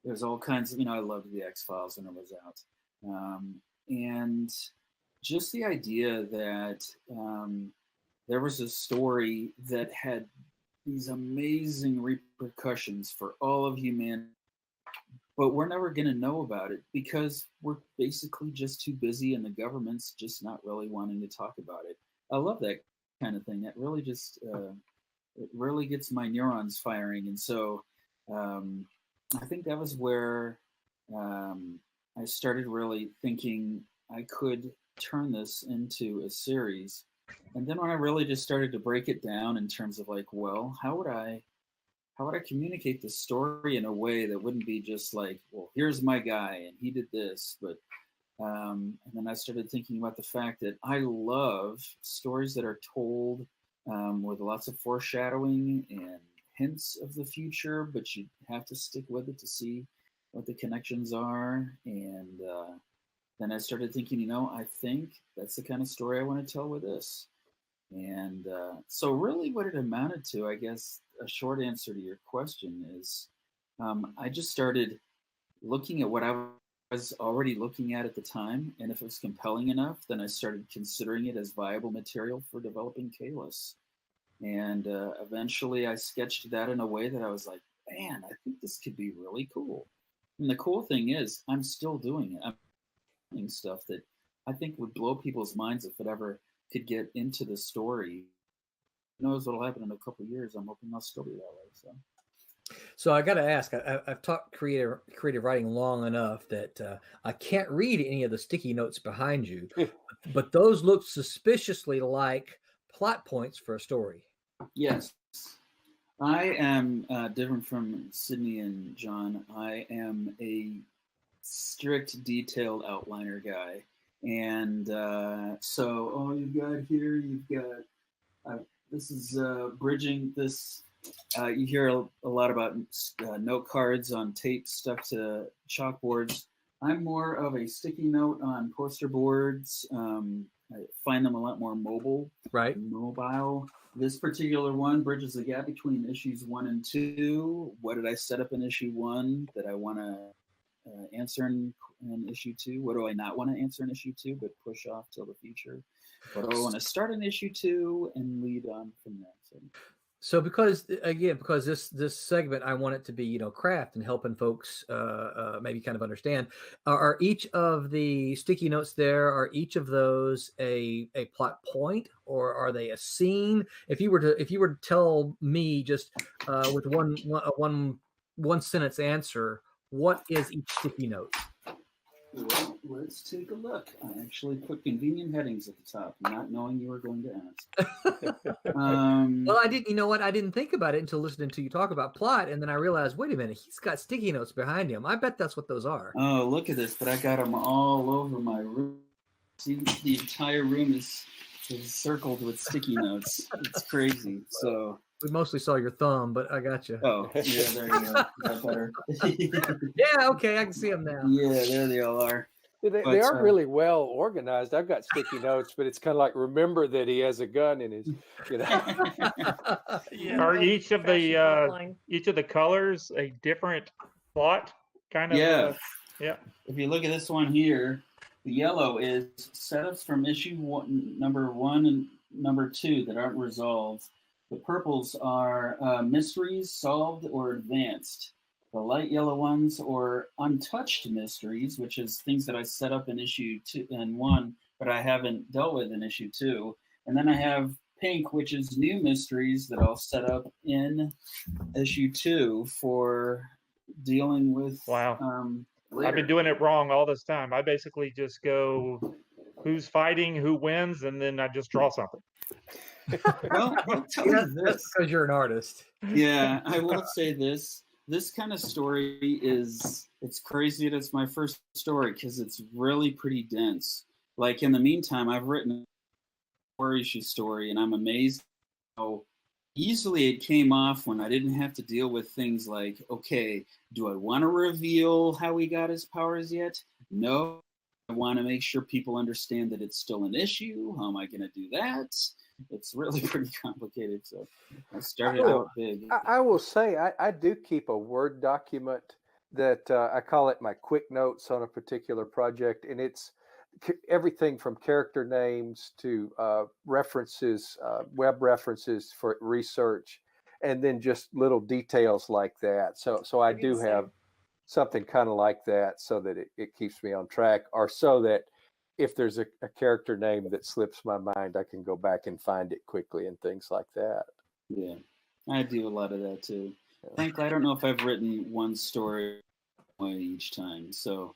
there's all kinds of, I loved the X-Files when it was out, and just the idea that there was a story that had these amazing repercussions for all of humanity, but we're never going to know about it because we're basically just too busy and the government's just not really wanting to talk about it. I love that kind of thing. That really just, it really gets my neurons firing. And so I think that was where I started really thinking I could turn this into a series. And then when I really just started to break it down in terms of like, well, how would I communicate the story in a way that wouldn't be just like, well, here's my guy and he did this, but and then I started thinking about the fact that I love stories that are told with lots of foreshadowing and hints of the future, but you have to stick with it to see what the connections are. And then I started thinking, I think that's the kind of story I want to tell with this. And so really what it amounted to, I guess, a short answer to your question is I just started looking at what I was already looking at the time. And if it was compelling enough, then I started considering it as viable material for developing Kalis. And eventually I sketched that in a way that I was like, man, I think this could be really cool. And the cool thing is I'm still doing it. I'm doing stuff that I think would blow people's minds if it ever could get into the story. Who knows what'll happen in a couple of years? I'm hoping I'll still be that way. So I got to ask. I've taught creative writing long enough that I can't read any of the sticky notes behind you, but those look suspiciously like plot points for a story. Yes, I am different from Sydney and John. I am a strict, detailed outliner guy. And so you've got here, you've got, this is bridging this. You hear a lot about note cards on tape stuck to chalkboards. I'm more of a sticky note on poster boards. I find them a lot more mobile. Right. Mobile. This particular one bridges the gap between issues 1 and 2. What did I set up in issue 1 that I want to answer in issue 2? What do I not want to answer in issue 2 but push off till the future? What do I want to start in issue 2 and lead on from there? So because this segment, I want it to be, craft and helping folks maybe kind of understand. Are each of the sticky notes there? Are each of those a plot point, or are they a scene? If you were to tell me just with one sentence answer, what is each sticky note? Well, let's take a look. I actually put convenient headings at the top, not knowing you were going to ask. Well, I didn't. You know what? I didn't think about it until listening to you talk about plot, and then I realized, wait a minute, he's got sticky notes behind him. I bet that's what those are. Oh, look at this! But I got them all over my room. See, the entire room is circled with sticky notes. It's crazy. So we mostly saw your thumb, but I got you. Oh, yeah, there you go. Got better. Yeah, okay, I can see them now. Yeah, there they all are. They aren't really well organized. I've got sticky notes, but it's kind of like remember that he has a gun in his. Yeah. Are each of the colors a different plot kind of? Yeah. Yeah. If you look at this one here, the yellow is setups from issue 1, number 1 and number 2 that aren't resolved. The purples are mysteries solved or advanced. The light yellow ones are untouched mysteries, which is things that I set up in issue 2 and 1, but I haven't dealt with in issue 2. And then I have pink, which is new mysteries that I'll set up in issue 2 for dealing with. Wow. Later. I've been doing it wrong all this time. I basically just go who's fighting, who wins, and then I just draw something. Well, I'll tell you this. That's because you're an artist. Yeah, I will say this. This kind of story it's crazy that it's my first story because it's really pretty dense. Like in the meantime, I've written a 4-issue story and I'm amazed how easily it came off when I didn't have to deal with things like, okay, do I want to reveal how he got his powers yet? No. I want to make sure people understand that it's still an issue. How am I going to do that? It's really pretty complicated. So I started out big. I will say I do keep a Word document that I call it my quick notes on a particular project. And it's everything from character names to references, web references for research, and then just little details like that. So I do have something kind of like that, so that it keeps me on track, or so that if there's a character name that slips my mind, I can go back and find it quickly and things like that. Yeah, I do a lot of that too. Thankfully, I don't know if I've written one story each time. So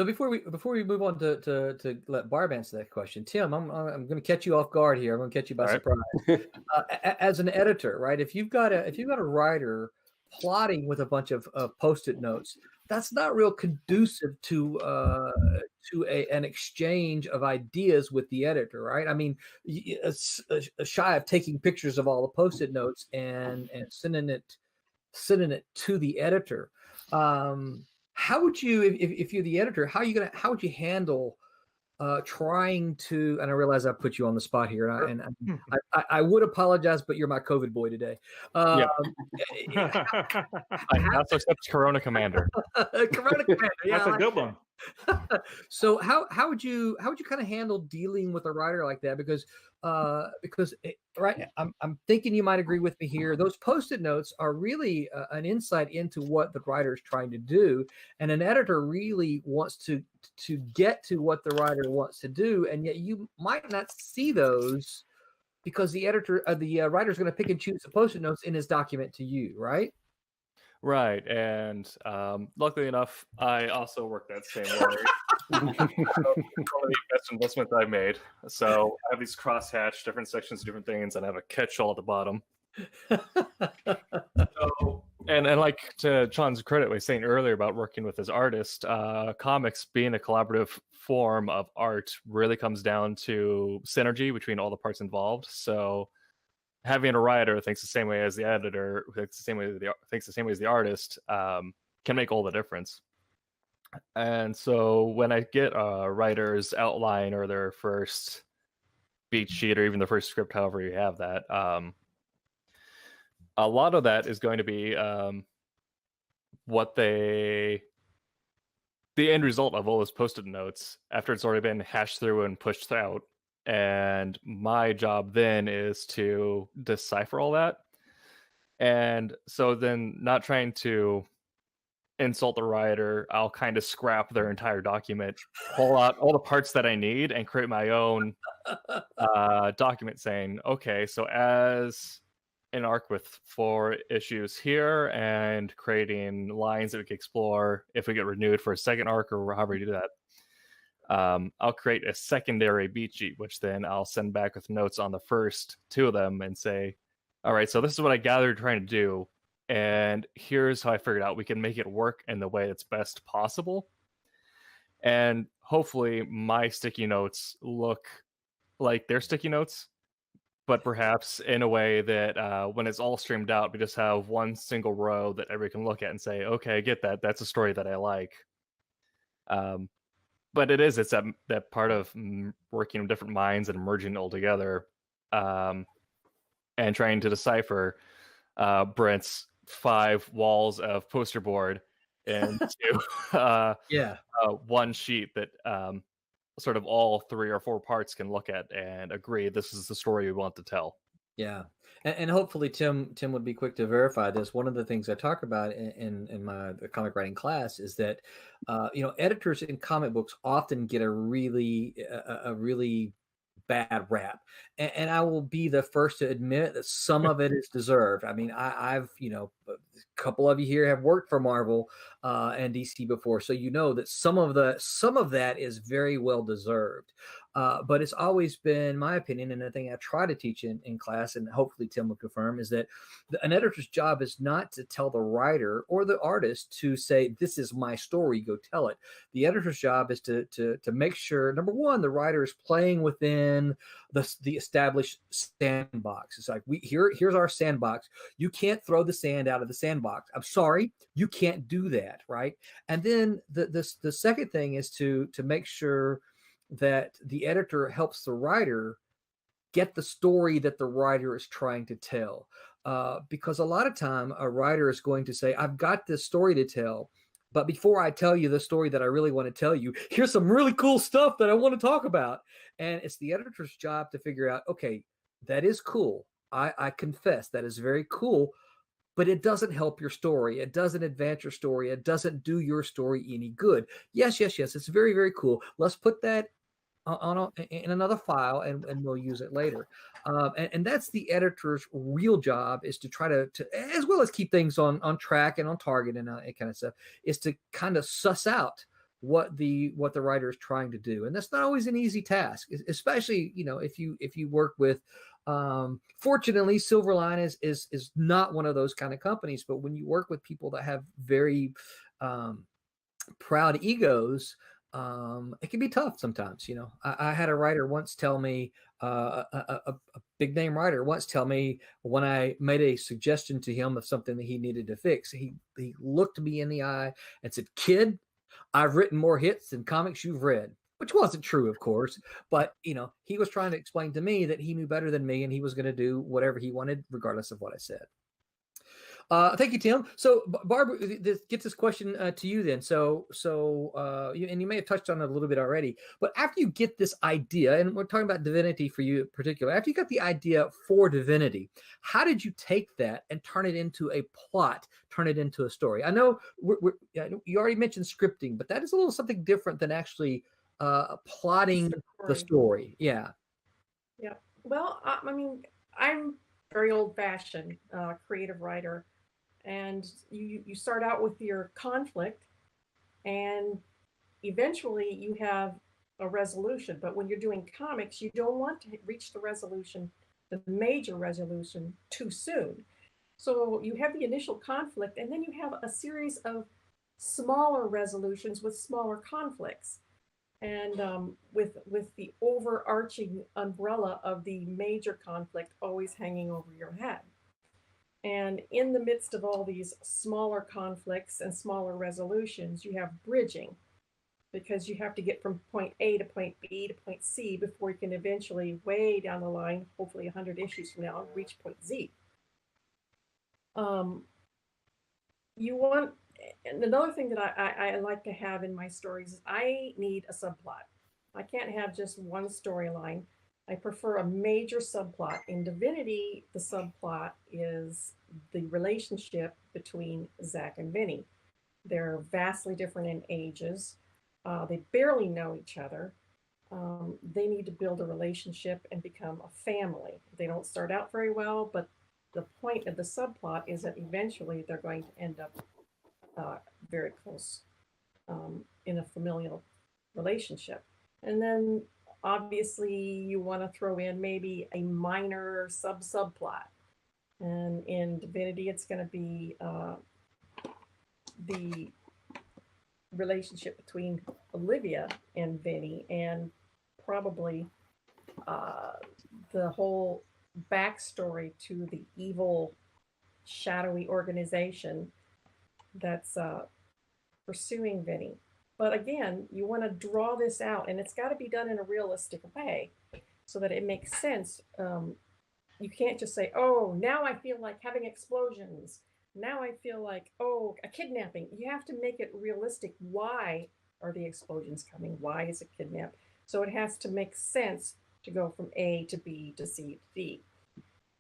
before we move on to let Barb answer that question, Tim, I'm going to catch you off guard here. I'm going to catch you by surprise. As an editor, right? If you've got a writer plotting with a bunch of Post-it notes, that's not real conducive to an exchange of ideas with the editor, right? I mean, shy of taking pictures of all the Post-it notes and sending it to the editor. How would you, if you're the editor, how would you handle trying to, and I realize I put you on the spot here, and I would apologize, but you're my COVID boy today. I also accept Corona Commander. Corona Commander, yeah, that's a good one. So how would you kind of handle dealing with a writer like that? Because right, I'm thinking you might agree with me here. Those Post-it notes are really an insight into what the writer is trying to do, and an editor really wants to get to what the writer wants to do, and yet you might not see those because the writer is going to pick and choose the Post-it notes in his document to you, right? Right, and luckily enough, I also work that same way. One of the best investments I made. So I have these crosshatched different sections, different things, and I have a catch-all at the bottom. So, and like to John's credit, was saying earlier about working with his artist, comics being a collaborative form of art really comes down to synergy between all the parts involved. So having a writer who thinks the same way as the editor, who thinks the same way as the artist, can make all the difference. And so when I get a writer's outline or their first beat sheet or even the first script, however you have that, a lot of that is going to be what the end result of all those Post-it notes after it's already been hashed through and pushed out. And my job then is to decipher all that. And so then, not trying to insult the writer, I'll kind of scrap their entire document, pull out all the parts that I need, and create my own document saying, okay, so as an arc with 4 issues here, and creating lines that we can explore if we get renewed for a second arc or however you do that. I'll create a secondary beat sheet, which then I'll send back with notes on the first 2 of them and say, all right, so this is what I gathered trying to do, and here's how I figured out we can make it work in the way that's best possible. And hopefully my sticky notes look like their sticky notes, but perhaps in a way that when it's all streamed out, we just have one single row that everybody can look at and say, okay, I get that. That's a story that I like. But it's that part of working with different minds and merging it all together, and trying to decipher Brent's 5 walls of poster board into one sheet that sort of all 3 or 4 parts can look at and agree this is the story we want to tell. Yeah, and hopefully Tim would be quick to verify this. One of the things I talk about in my comic writing class is that editors in comic books often get a really bad rap, and I will be the first to admit that some of it is deserved. I mean, I've a couple of you here have worked for Marvel and DC before, so you know that some of that is very well deserved. But it's always been my opinion, and the thing I try to teach in class, and hopefully Tim will confirm, is that an editor's job is not to tell the writer or the artist to say, this is my story, go tell it. The editor's job is to make sure, number one, the writer is playing within the established sandbox. It's like, here's our sandbox. You can't throw the sand out of the sandbox. I'm sorry, you can't do that, right? And then the second thing is to make sure that the editor helps the writer get the story that the writer is trying to tell. Because a lot of time a writer is going to say, I've got this story to tell, but before I tell you the story that I really want to tell you, here's some really cool stuff that I want to talk about. And it's the editor's job to figure out, okay, that is cool. I confess that is very cool, but it doesn't help your story. It doesn't advance your story. It doesn't do your story any good. Yes. It's very, very cool. Let's put that in another file, and we'll use it later. And that's the editor's real job, is to try to as well as keep things on track and on target and that kind of stuff, is to kind of suss out what the writer is trying to do. And that's not always an easy task, especially, if you work with, fortunately, Silverline is not one of those kind of companies, but when you work with people that have very proud egos, it can be tough sometimes. I had a writer once tell me, a big name writer once tell me, when I made a suggestion to him of something that he needed to fix, he looked me in the eye and said, "Kid, I've written more hits than comics you've read," which wasn't true, of course, but he was trying to explain to me that he knew better than me and he was going to do whatever he wanted, regardless of what I said. Thank you, Tim. So, Barb, get this question to you then. And you may have touched on it a little bit already, but after you get this idea, and we're talking about Divinity for you in particular, after you got the idea for Divinity, how did you take that and turn it into a plot, turn it into a story? I know you already mentioned scripting, but that is a little something different than actually plotting the story. Yeah. Yeah. Well, I mean, I'm very old-fashioned creative writer. And you start out with your conflict, and eventually you have a resolution. But when you're doing comics, you don't want to reach the major resolution, too soon. So you have the initial conflict, and then you have a series of smaller resolutions with smaller conflicts, and with the overarching umbrella of the major conflict always hanging over your head. And in the midst of all these smaller conflicts and smaller resolutions, you have bridging, because you have to get from point A to point B to point C before you can eventually, way down the line, hopefully 100 issues from now, reach point Z. And another thing that I like to have in my stories is I need a subplot. I can't have just one storyline. I prefer a major subplot. In Divinity, the subplot is the relationship between Zach and Vinny. They're vastly different in ages. They barely know each other. They need to build a relationship and become a family. They don't start out very well, but the point of the subplot is that eventually they're going to end up very close in a familial relationship. And then obviously you want to throw in maybe a minor subplot. And in Divinity, it's going to be the relationship between Olivia and Vinny, and probably the whole backstory to the evil, shadowy organization that's pursuing Vinny. But again, you want to draw this out, and it's got to be done in a realistic way so that it makes sense. You can't just say, "Oh, now I feel like having explosions. Now I feel like, oh, a kidnapping." You have to make it realistic. Why are the explosions coming? Why is it kidnapped? So it has to make sense to go from A to B to C to D.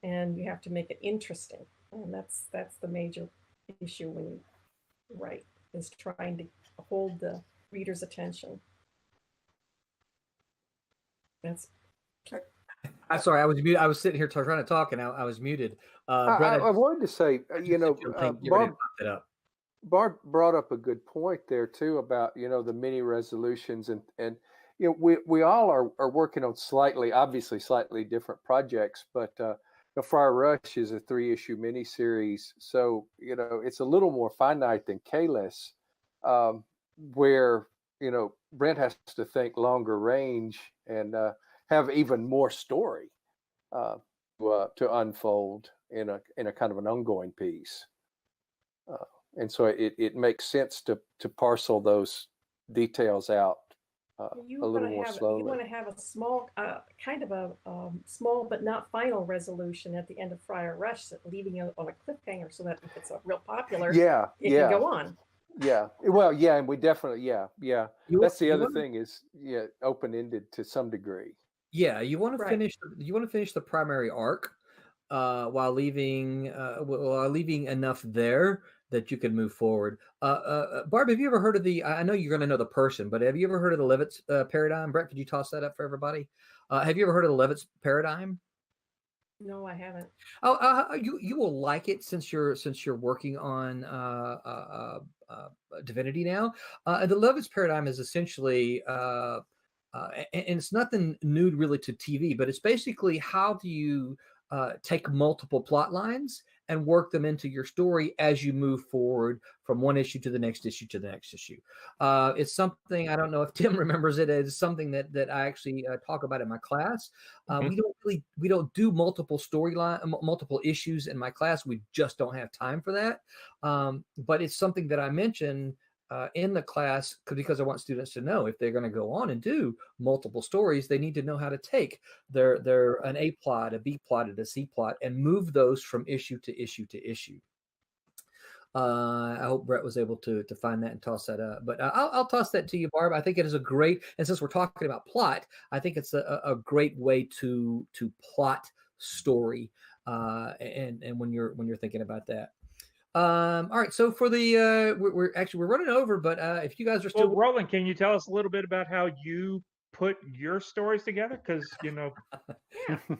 And you have to make it interesting. And that's the major issue when you write, is trying to hold the reader's attention. That's. I'm sorry, I was muted. I was sitting here trying to talk, and I was muted. Brett, I wanted to say, Barb brought up a good point there too about the mini resolutions, and we all are working on obviously slightly different projects, but Friar Rush is a 3-issue miniseries, so it's a little more finite than Kalis, where Brent has to think longer range and have even more story to unfold in a kind of an ongoing piece, and so it makes sense to parcel those details out a little more slowly. You want to have a small, kind of a small but not final resolution at the end of Friar Rush, leaving it on a cliffhanger, so that if it's a real popular, it can go on. Yeah, well, yeah, and we definitely, that's the other thing is, open-ended to some degree. Yeah, you want to finish. You want to finish the primary arc, while leaving enough there that you can move forward. Barb, have you ever heard of I know you're going to know the person, but have you ever heard of the Levitt's paradigm? Brett, could you toss that up for everybody? Have you ever heard of the Levitt's paradigm? No, I haven't. You will like it since you're working on divinity now. The Levitt's paradigm is essentially, and it's nothing new really to TV, but it's basically how do you take multiple plot lines and work them into your story as you move forward from one issue to the next issue to the next issue. It's something, I don't know if Tim remembers it, it's something that I actually talk about in my class. We don't do multiple multiple issues in my class. We just don't have time for that. But it's something that I mention in the class because I want students to know if they're going to go on and do multiple stories, they need to know how to take their an A plot, a B plot, and a C plot and move those from issue to issue to issue. I hope Brett was able to find that and toss that up. But I'll toss that to you, Barb. I think it is a great, and since we're talking about plot, I think it's a great way to plot story. And when you're thinking about that. All right. So for the we're running over, but if you guys are still Roland, can you tell us a little bit about how you put your stories together? Because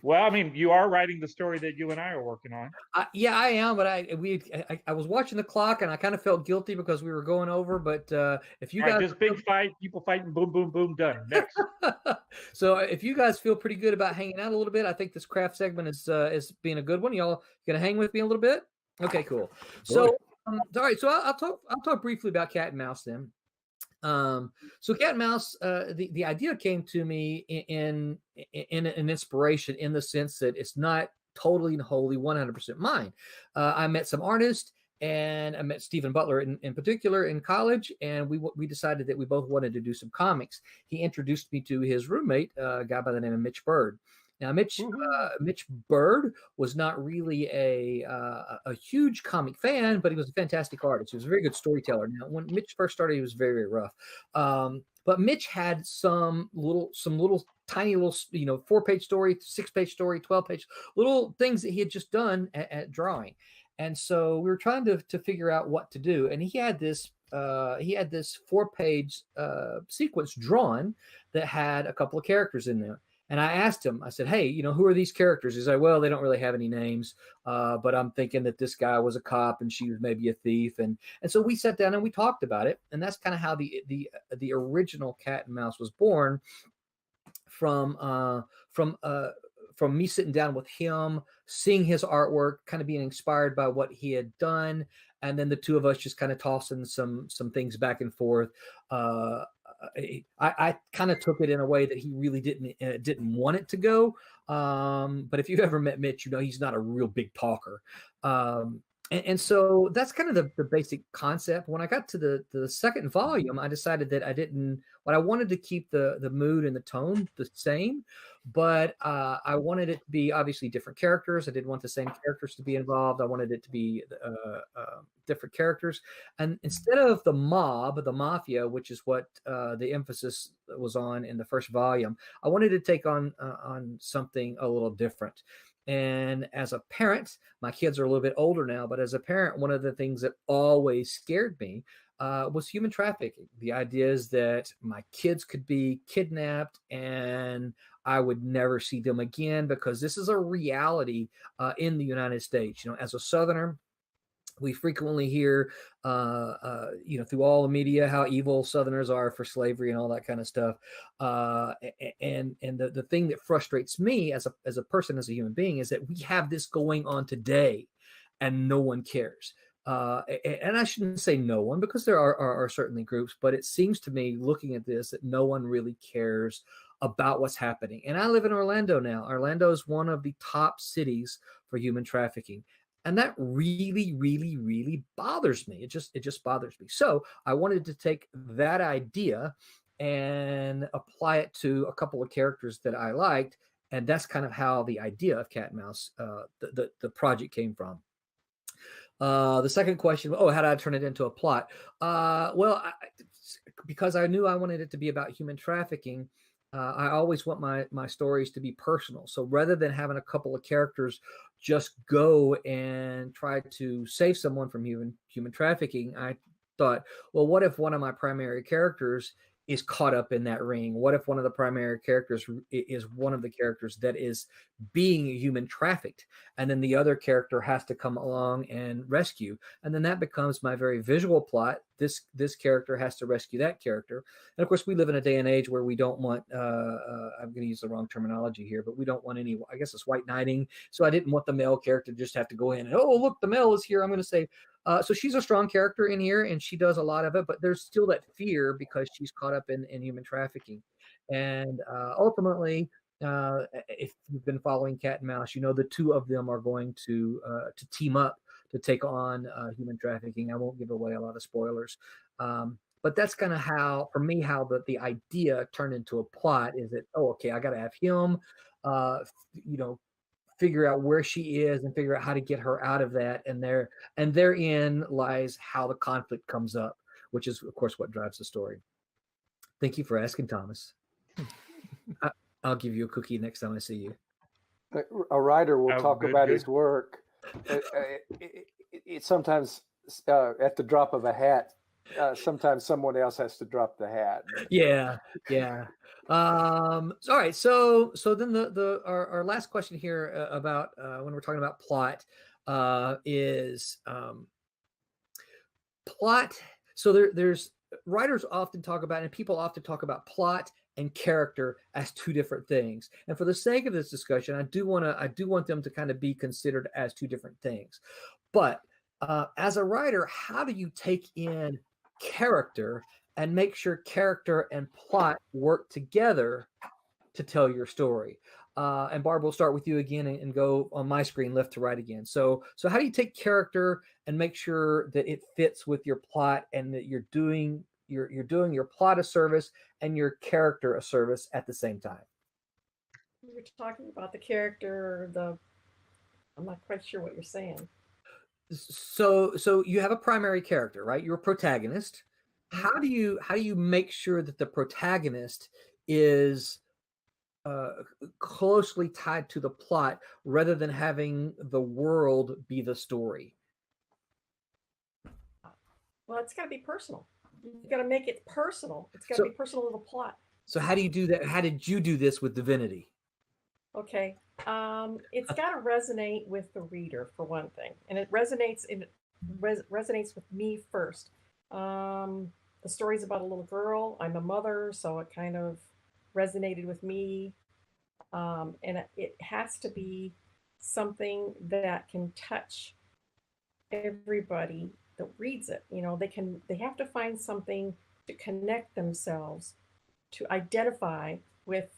well, I mean, you are writing the story that you and I are working on. Yeah, I am, but I was watching the clock and I kind of felt guilty because we were going over. But if you guys, this big fight, people fighting, boom, boom, boom, done. Next. So if you guys feel pretty good about hanging out a little bit, I think this craft segment is being a good one. Y'all gonna hang with me a little bit? Okay, cool. So all right, so I'll talk briefly about Cat and Mouse then. So Cat and Mouse, the idea came to me in an inspiration in the sense that it's not totally and wholly 100% mine. I met some artists and I met Stephen Butler in particular in college, and we decided that we both wanted to do some comics. He introduced me to his roommate, a guy by the name of Mitch Bird. Now, Mitch Bird was not really a huge comic fan, but he was a fantastic artist. He was a very good storyteller. Now, when Mitch first started, he was very, very rough. But Mitch had some little tiny little 4-page story, 6-page story, 12-page little things that he had just done at drawing. And so we were trying to figure out what to do. And he had this 4-page sequence drawn that had a couple of characters in there. And I asked him, I said, hey, who are these characters? He's like, well, they don't really have any names, but I'm thinking that this guy was a cop and she was maybe a thief. And so we sat down and we talked about it. And that's kind of how the original Cat and Mouse was born, from me sitting down with him, seeing his artwork, kind of being inspired by what he had done. And then the two of us just kind of tossing some things back and forth. I kind of took it in a way that he really didn't want it to go. But if you've ever met Mitch, he's not a real big talker. And so that's kind of the basic concept. When I got to the second volume, I decided that I wanted to keep the mood and the tone the same, but I wanted it to be obviously different characters. I didn't want the same characters to be involved. I wanted it to be different characters. And instead of the mob, the mafia, which is what the emphasis was on in the first volume, I wanted to take on something a little different. And as a parent, my kids are a little bit older now, but as a parent, one of the things that always scared me was human trafficking. The idea is that my kids could be kidnapped and I would never see them again, because this is a reality in the United States. As a Southerner, we frequently hear, through all the media, how evil Southerners are for slavery and all that kind of stuff. And the thing that frustrates me as a person, as a human being, is that we have this going on today, and no one cares. And I shouldn't say no one, because there are certainly groups, but it seems to me, looking at this, that no one really cares about what's happening. And I live in Orlando now. Orlando is one of the top cities for human trafficking. And that really, really, really bothers me. It just bothers me. So I wanted to take that idea and apply it to a couple of characters that I liked. And that's kind of how the idea of Cat and Mouse, the project came from. The second question, how did I turn it into a plot? Because I knew I wanted it to be about human trafficking, I always want my stories to be personal. So rather than having a couple of characters just go and try to save someone from human trafficking, I thought, well, what if one of my primary characters is caught up in that ring? What if one of the primary characters is one of the characters that is being human trafficked, and then the other character has to come along and rescue? And then that becomes my very visual plot. This character has to rescue that character. And of course, we live in a day and age where we don't want, I'm going to use the wrong terminology here, but we don't want any, I guess it's white knighting. So I didn't want the male character to just have to go in and, oh, look, the male is here, I'm going to say. So she's a strong character in here, and she does a lot of it, but there's still that fear because she's caught up in human trafficking. And ultimately, if you've been following Cat and Mouse, you know the two of them are going to team up to take on human trafficking. I won't give away a lot of spoilers. But that's kind of how, for me, how the idea turned into a plot is that, oh, okay, I got to have him, figure out where she is and figure out how to get her out of that. And therein lies how the conflict comes up, which is, of course, what drives the story. Thank you for asking, Thomas. I'll give you a cookie next time I see you. A writer will talk about good. his work. It sometimes at the drop of a hat. Sometimes someone else has to drop the hat. Yeah. All right. So then our last question here about when we're talking about plot is plot. So there's writers often talk about, and people often talk about plot and character as two different things. And for the sake of this discussion, I do want them to kind of be considered as two different things. But as a writer, how do you take in character and make sure character and plot work together to tell your story? And Barb, we'll start with you again and go on my screen left to right again. So how do you take character and make sure that it fits with your plot and that you're doing your plot a service and your character a service at the same time? You're talking about the character, I'm not quite sure what you're saying. So you have a primary character, right? You're a protagonist. How do you make sure that the protagonist is closely tied to the plot rather than having the world be the story? Well, it's got to be personal. You've got to make it personal. It's got to be personal to the plot. So how do you do that? How did you do this with Divinity? Okay. It's got to resonate with the reader for one thing, and it resonates with me first. The story's about a little girl. I'm a mother, so it kind of resonated with me, and it has to be something that can touch everybody that reads it. They have to find something to connect themselves, to identify with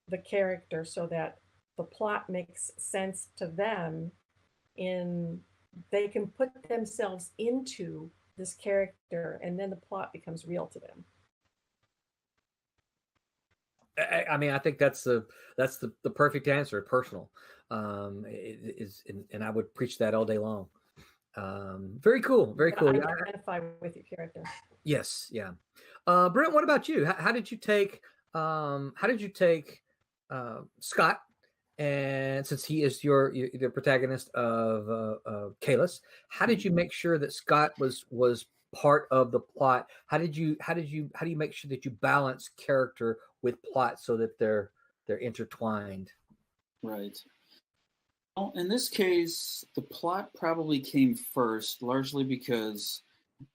the character so that the plot makes sense to them, they can put themselves into this character, and then the plot becomes real to them. I mean, I think that's the perfect answer. Personal, and I would preach that all day long. Very cool. Very cool. Identify with your character. Yes. Yeah. Brent, what about you? How did you take Scott, and since he is the protagonist of Kalis, how did you make sure that Scott was part of the plot? How do you make sure that you balance character with plot so that they're intertwined? Right. Well, in this case, the plot probably came first, largely because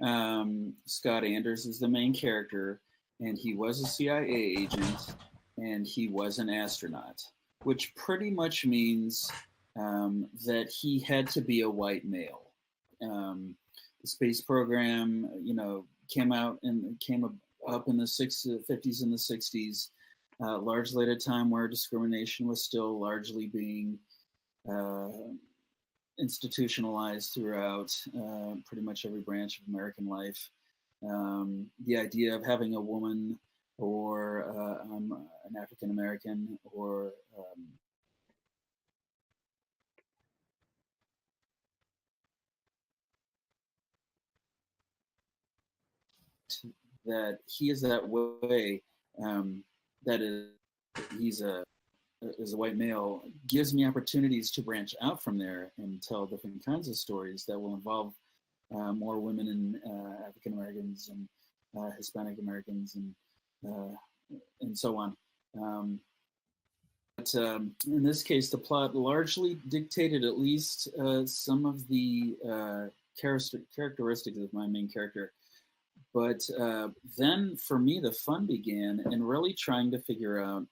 Scott Anders is the main character, and he was a CIA agent, and he was an astronaut, which pretty much means that he had to be a white male. The space program, came up in the 50s and the 60s, largely at a time where discrimination was still largely being institutionalized throughout pretty much every branch of American life. The idea of having a woman or an African American or that he is that way that he's a white male, gives me opportunities to branch out from there and tell different kinds of stories that will involve more women and African Americans and Hispanic Americans and so on. But in this case, the plot largely dictated at least some of the characteristics of my main character. But then for me, the fun began in really trying to figure out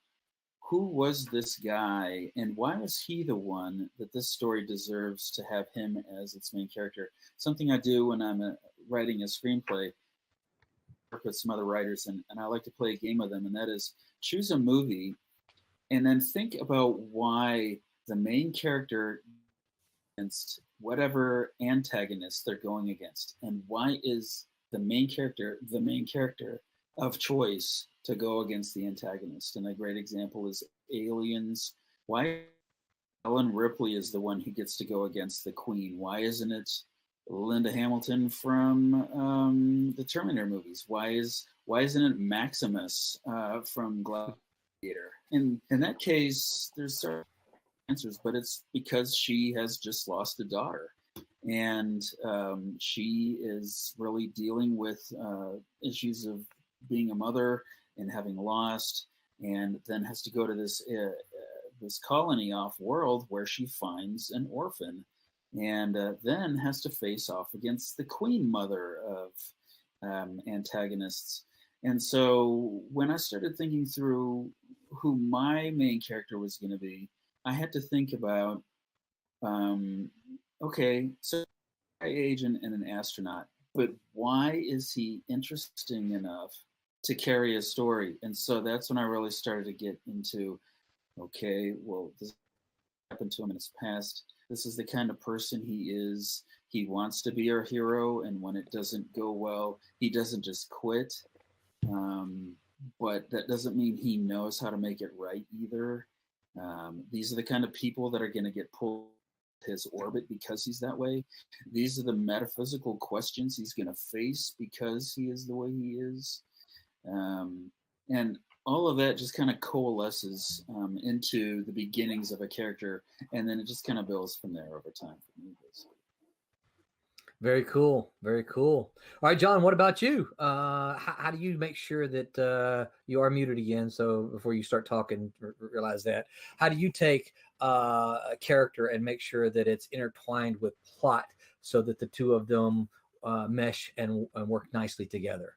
who was this guy and why was he the one that this story deserves to have him as its main character. Something I do when I'm writing a screenplay, work with some other writers, and I like to play a game with them, and that is choose a movie and then think about why the main character against whatever antagonist they're going against, and why is the main character of choice to go against the antagonist. And a great example is Aliens. Why Ellen Ripley is the one who gets to go against the Queen? Why isn't it Linda Hamilton from the Terminator movies? Why isn't it Maximus from Gladiator? In that case, there's certain answers, but it's because she has just lost a daughter, and she is really dealing with issues of being a mother and having lost, and then has to go to this colony off world where she finds an orphan, and then has to face off against the queen mother of antagonists. And so when I started thinking through who my main character was going to be, I had to think about, okay, so an agent and an astronaut, but why is he interesting enough to carry a story? And so that's when I really started to get into, okay, well, this happened to him in his past. This is the kind of person he is. He wants to be our hero, and when it doesn't go well, he doesn't just quit. But that doesn't mean he knows how to make it right either. These are the kind of people that are going to get pulled his orbit because he's that way. These are the metaphysical questions he's going to face because he is the way he is. And all of that just kind of coalesces into the beginnings of a character, and then it just kind of builds from there over time for me, basically. Very cool. Very cool. All right, John, what about you? How do you make sure that you are muted again? So before you start talking, realize that. How do you take a character and make sure that it's intertwined with plot so that the two of them mesh and work nicely together?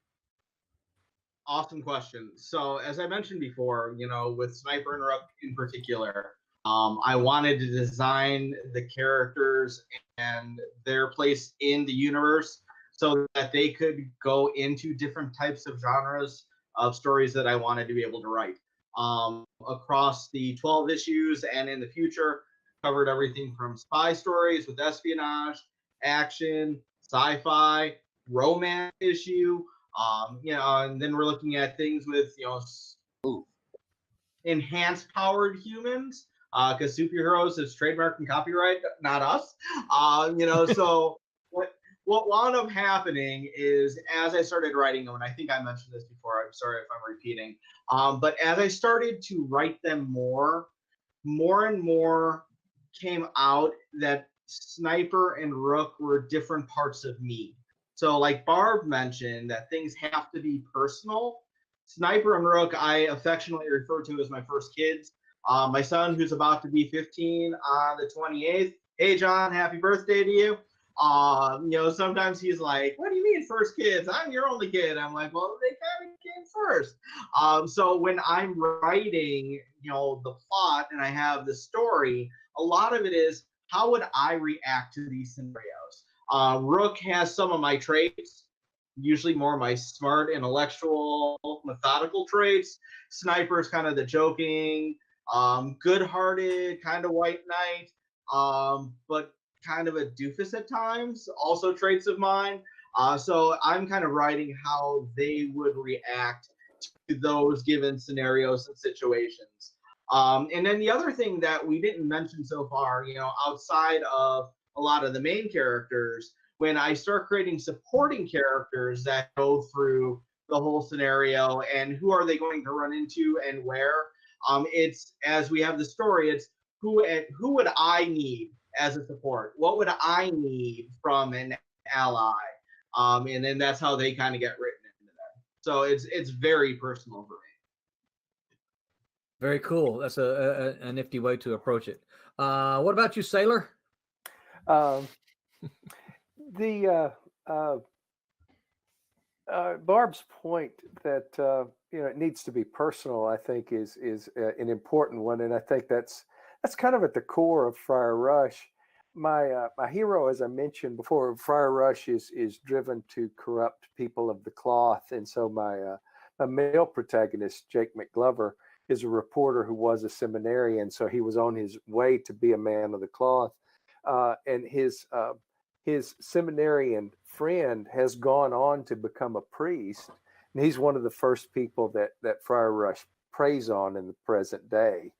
Awesome question. So as I mentioned before, with Sniper and Rook in particular, I wanted to design the characters and their place in the universe so that they could go into different types of genres of stories that I wanted to be able to write. Across the 12 issues and in the future, covered everything from spy stories with espionage, action, sci-fi, romance issue, and then we're looking at things with, enhanced powered humans, because superheroes is trademark and copyright, not us. So what wound up happening is as I started writing them, and I think I mentioned this before, I'm sorry if I'm repeating, but as I started to write them more and more came out that Sniper and Rook were different parts of me. So like Barb mentioned, that things have to be personal. Sniper and Rook, I affectionately refer to as my first kids. My son, who's about to be 15 on the 28th. Hey, John, happy birthday to you. Sometimes he's like, what do you mean first kids? I'm your only kid. I'm like, well, they kind of came first. So when I'm writing, the plot and I have the story, a lot of it is, how would I react to these scenarios? Rook has some of my traits, usually more my smart, intellectual, methodical traits. Sniper is kind of the joking, good-hearted, kind of white knight, but kind of a doofus at times, also traits of mine. So I'm kind of writing how they would react to those given scenarios and situations. And then the other thing that we didn't mention so far, outside of a lot of the main characters, when I start creating supporting characters that go through the whole scenario and who are they going to run into and where. It's as we have the story, it's who would I need as a support? What would I need from an ally? And then that's how they kind of get written into that. So it's very personal for me. Very cool. That's a nifty way to approach it. What about you, Sailor? Barb's point that it needs to be personal, I think, is an important one, and I think that's kind of at the core of Friar Rush. My hero, as I mentioned before, Friar Rush is driven to corrupt people of the cloth, and so my male protagonist, Jake McGlover, is a reporter who was a seminarian, so he was on his way to be a man of the cloth, and his seminarian friend has gone on to become a priest, and he's one of the first people that Friar Rush preys on in the present day.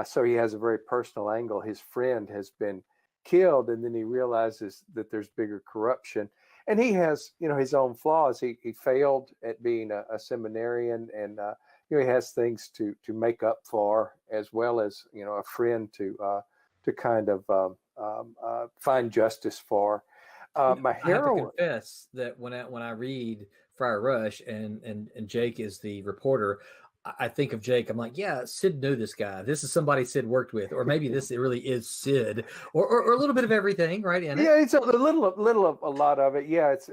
So he has a very personal angle. His friend has been killed, and then he realizes that there's bigger corruption, and he has his own flaws. He failed at being a seminarian, and he has things to make up for, as well as a friend to kind of find justice for. My hero. I have to confess that when I read Friar Rush and Jake is the reporter, I think of Jake. I'm like, yeah, Sid knew this guy. This is somebody Sid worked with, or maybe this really is Sid, or a little bit of everything, right? Yeah, it's a little of a lot of it. Yeah, it's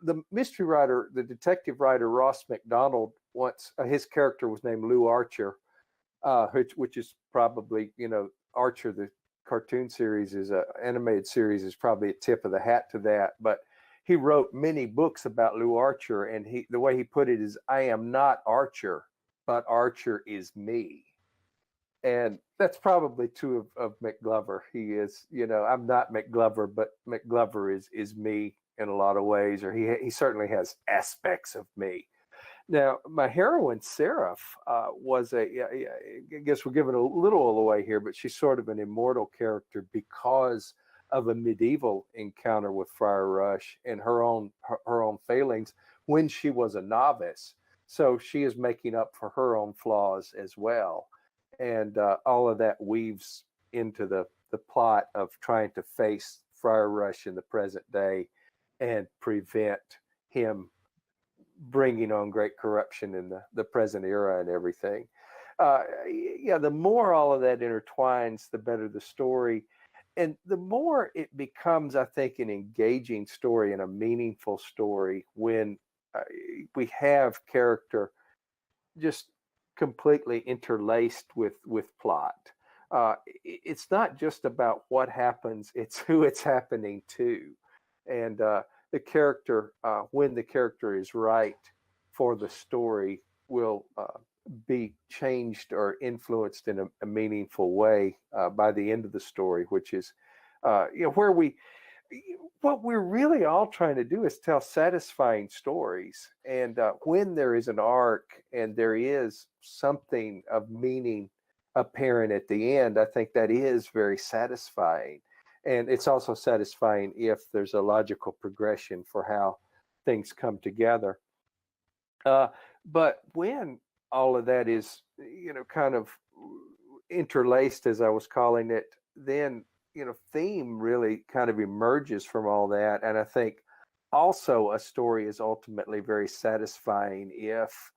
the mystery writer, the detective writer Ross McDonald, once his character was named Lou Archer, which is probably Archer the cartoon series is a animated series is probably a tip of the hat to that, but he wrote many books about Lou Archer, and the way he put it is, I am not Archer, but Archer is me. And that's probably true of McGlover. He is, I'm not McGlover, but McGlover is me in a lot of ways, or he certainly has aspects of me. Now, my heroine, Seraph, was I guess we're giving a little away here, but she's sort of an immortal character because of a medieval encounter with Friar Rush and her own failings when she was a novice. So she is making up for her own flaws as well. And all of that weaves into the plot of trying to face Friar Rush in the present day and prevent him bringing on great corruption in the present era and everything. The more all of that intertwines, the better the story. And the more it becomes, I think, an engaging story and a meaningful story when we have character just completely interlaced with plot. It's not just about what happens, it's who it's happening to. And the character, when the character is right for the story, will be changed or influenced in a meaningful way by the end of the story, which is where what we're really all trying to do is tell satisfying stories. And when there is an arc and there is something of meaning apparent at the end, I think that is very satisfying. And it's also satisfying if there's a logical progression for how things come together. But when all of that is, kind of interlaced, as I was calling it, then, theme really kind of emerges from all that. And I think also a story is ultimately very satisfying if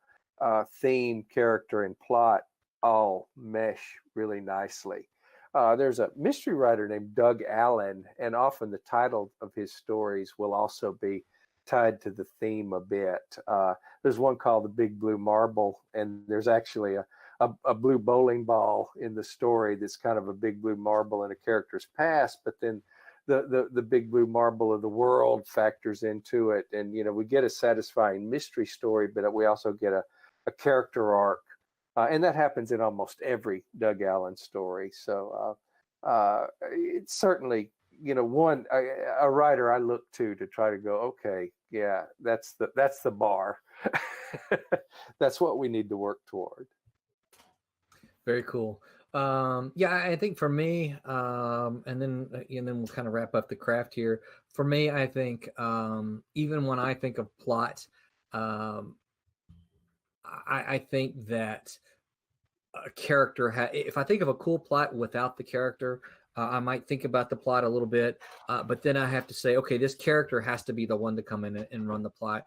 theme, character, and plot all mesh really nicely. There's a mystery writer named Doug Allen, and often the title of his stories will also be tied to the theme a bit. There's one called The Big Blue Marble, and there's actually a blue bowling ball in the story that's kind of a big blue marble in a character's past, but then the big blue marble of the world factors into it. And, we get a satisfying mystery story, but we also get a character arc. And that happens in almost every Doug Allen story. So it's certainly, a writer I look to try to go, okay, yeah, that's the bar. That's what we need to work toward. Very cool. Yeah, I think for me, and then we'll kind of wrap up the craft here. For me, I think even when I think of plot, um, I think that a character if I think of a cool plot without the character, I might think about the plot a little bit, but then I have to say, okay, this character has to be the one to come in and run the plot.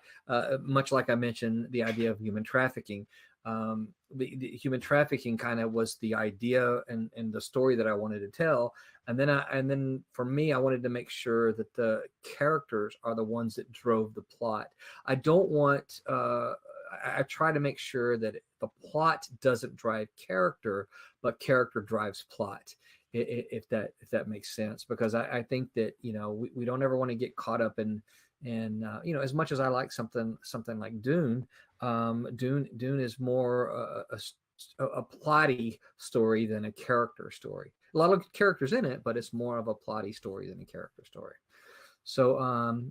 Much like I mentioned, the idea of human trafficking. The human trafficking kind of was the idea and the story that I wanted to tell, and then for me, I wanted to make sure that the characters are the ones that drove the plot. I don't want. I try to make sure that the plot doesn't drive character, but character drives plot. If that makes sense, because I think that we don't ever want to get caught up in as much as I like something like Dune, Dune is more a plotty story than a character story. A lot of characters in it, but it's more of a plotty story than a character story. So,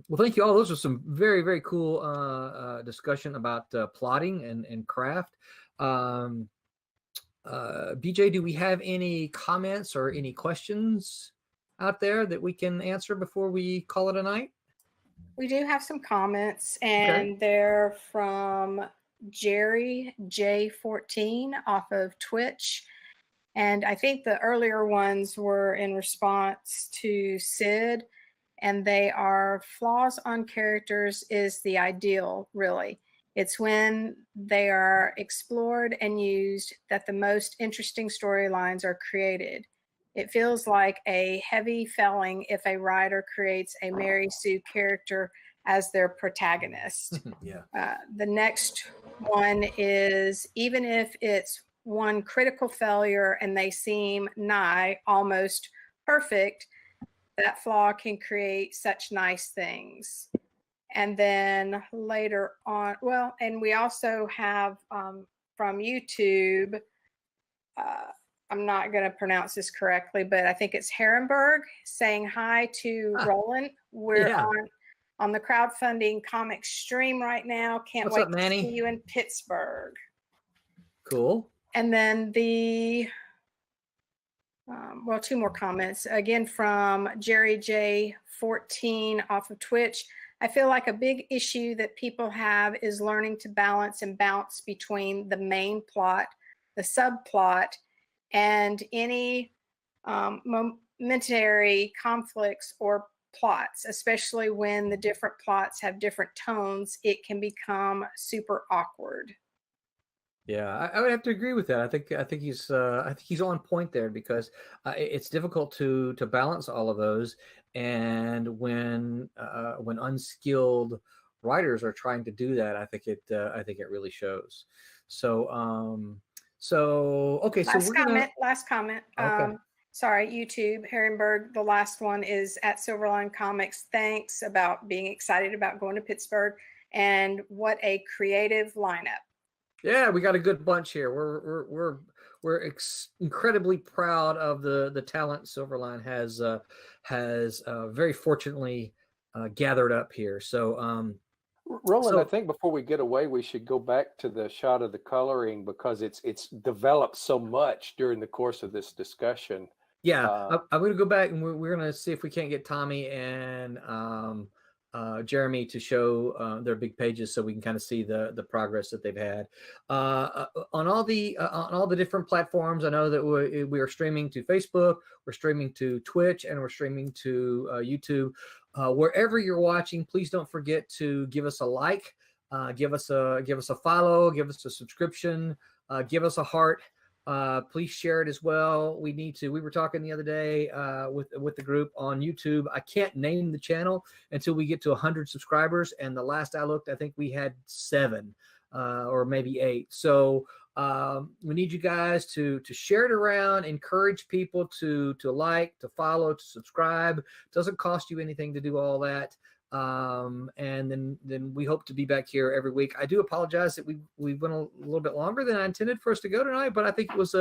well, thank you all. Those are some very, very cool discussion about plotting and craft. BJ, do we have any comments or any questions out there that we can answer before we call it a night? We do have some comments, and they're from Jerry J14 off of Twitch. And I think the earlier ones were in response to Sid, and they are flaws on characters is the ideal, really. It's when they are explored and used that the most interesting storylines are created. It feels like a heavy felling if a writer creates a Mary Sue character as their protagonist. The next one is, even if it's one critical failure and they seem nigh almost perfect, that flaw can create such nice things. And then later on, well, and we also have from YouTube, I'm not going to pronounce this correctly, but I think it's Herrenberg saying hi to Roland. We're on the crowdfunding comic stream right now. Can't What's wait up, Manny? to see you in Pittsburgh. Cool. And then well, two more comments. Again, from Jerry J14 off of Twitch. I feel like a big issue that people have is learning to balance and bounce between the main plot, the subplot, and any momentary conflicts or plots, especially when the different plots have different tones. It can become super awkward. Yeah, I would have to agree with that. I think he's on point there, because it's difficult to balance all of those, and when unskilled writers are trying to do that, I think it really shows. So okay, last comment. Okay. Sorry, YouTube, Herrenberg. The last one is at Silverline Comics. Thanks about being excited about going to Pittsburgh, and what a creative lineup. Yeah, we got a good bunch here. We're incredibly proud of the talent Silverline has very fortunately gathered up here. So, Roland, I think before we get away, we should go back to the shot of the coloring, because it's developed so much during the course of this discussion. Yeah, I'm going to go back and we're going to see if we can't get Tommy and Jeremy to show their big pages, so we can kind of see the progress that they've had on all the different platforms. I know that we are streaming to Facebook, we're streaming to Twitch, and we're streaming to YouTube. Wherever you're watching, please don't forget to give us a like, give us a follow, give us a subscription, give us a heart. Please share it as well. We were talking the other day with the group on YouTube. I can't name the channel until we get to 100 subscribers. And the last I looked, I think we had 7 or maybe 8. So we need you guys to share it around, encourage people to like, to follow, to subscribe. It doesn't cost you anything to do all that. And then we hope to be back here every week. I do apologize that we went a little bit longer than I intended for us to go tonight, but I think it was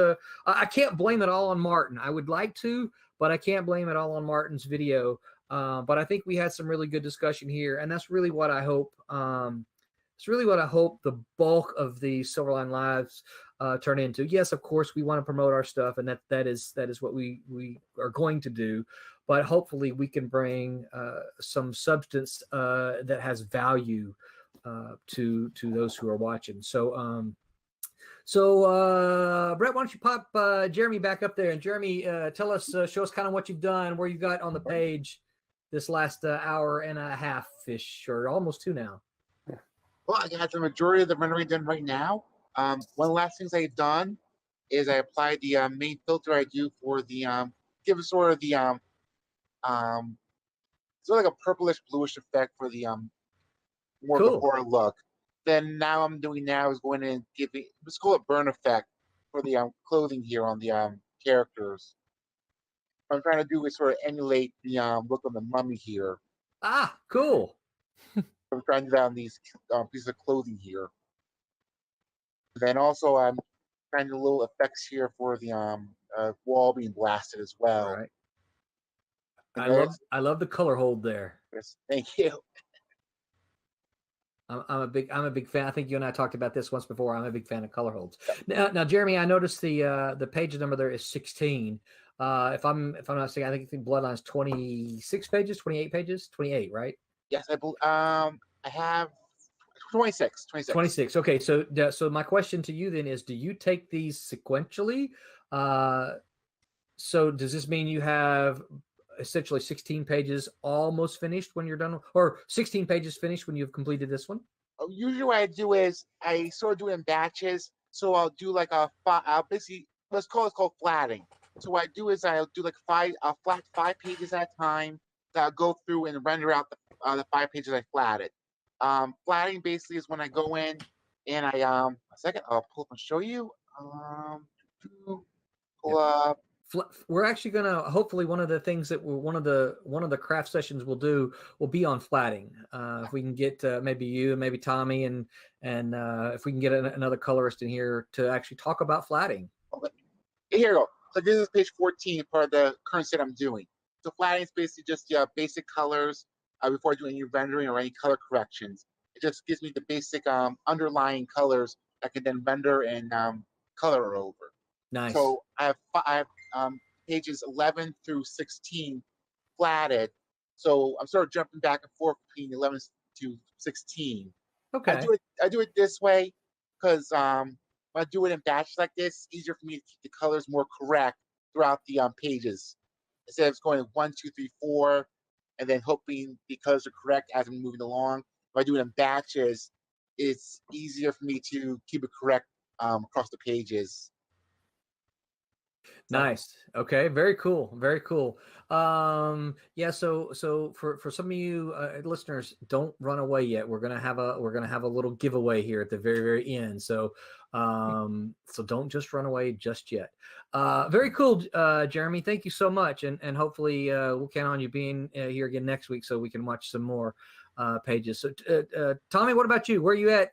I can't blame it all on Martin. I would like to, but I can't blame it all on Martin's video. But I think we had some really good discussion here, and that's really what I hope. It's really what I hope the bulk of the Silverline Lives turn into. Yes, of course, we want to promote our stuff, and that is what we are going to do. But hopefully, we can bring some substance that has value to those who are watching. So. Brett, why don't you pop Jeremy back up there? And Jeremy, tell us, show us kind of what you've done, where you got on the page this last hour and a half-ish, or almost 2 now. Well, I got the majority of the rendering done right now. One of the last things I've done is I applied the main filter I do for the give it sort of the sort of like a purplish bluish effect for the more of the horror look. Then now I'm doing now is going in and giving, let's call it burn effect for the clothing here on the characters. What I'm trying to do is sort of emulate the look of the mummy here. Ah, cool. I'm trying to do that on these pieces of clothing here. Then also I'm trying to do little effects here for the wall being blasted as well. All right. I love the color hold there. Yes, thank you. I'm a big fan. I think you and I talked about this once before. I'm a big fan of color holds. Now, Jeremy, I noticed the page number there is 16. If I'm not mistaken, I think Bloodline's 26 pages, 28 pages, 28, right? Yes, I have 26. 26. Okay, so my question to you then is, do you take these sequentially? So does this mean you have essentially 16 pages almost finished when you're done, or 16 pages finished when you've completed this one? Usually what I do is I sort of do it in batches. So I'll do like I'll basically, it's called flatting. So what I do is I'll do like I'll flat 5 pages at a time that I'll go through and render out the 5 pages I flatted. Flatting basically is when I go in and I a second, I'll pull up and show you. Pull up. We're actually gonna, hopefully one of the things that one of the craft sessions we'll do will be on flatting. If we can get maybe you and maybe Tommy and if we can get another colorist in here to actually talk about flatting. Okay. Here you go. So this is page 14, part of the current set I'm doing. So flatting is basically just basic colors before I do any rendering or any color corrections. It just gives me the basic underlying colors I can then render and color over. Nice. So I have pages 11 through 16 flatted. So I'm sort of jumping back and forth between 11 to 16. Okay. I do it this way because when I do it in batches like this, it's easier for me to keep the colors more correct throughout the pages. Instead of going 1, 2, 3, 4, and then hoping the colors are correct as I'm moving along. If I do it in batches, it's easier for me to keep it correct across the pages. Nice. Okay. Very cool. Very cool. Yeah. So for some of you listeners, don't run away yet. We're gonna have a little giveaway here at the very, very end. So so don't just run away just yet. Very cool, Jeremy. Thank you so much, and hopefully we'll count on you being here again next week so we can watch some more pages. So Tommy, what about you? Where are you at?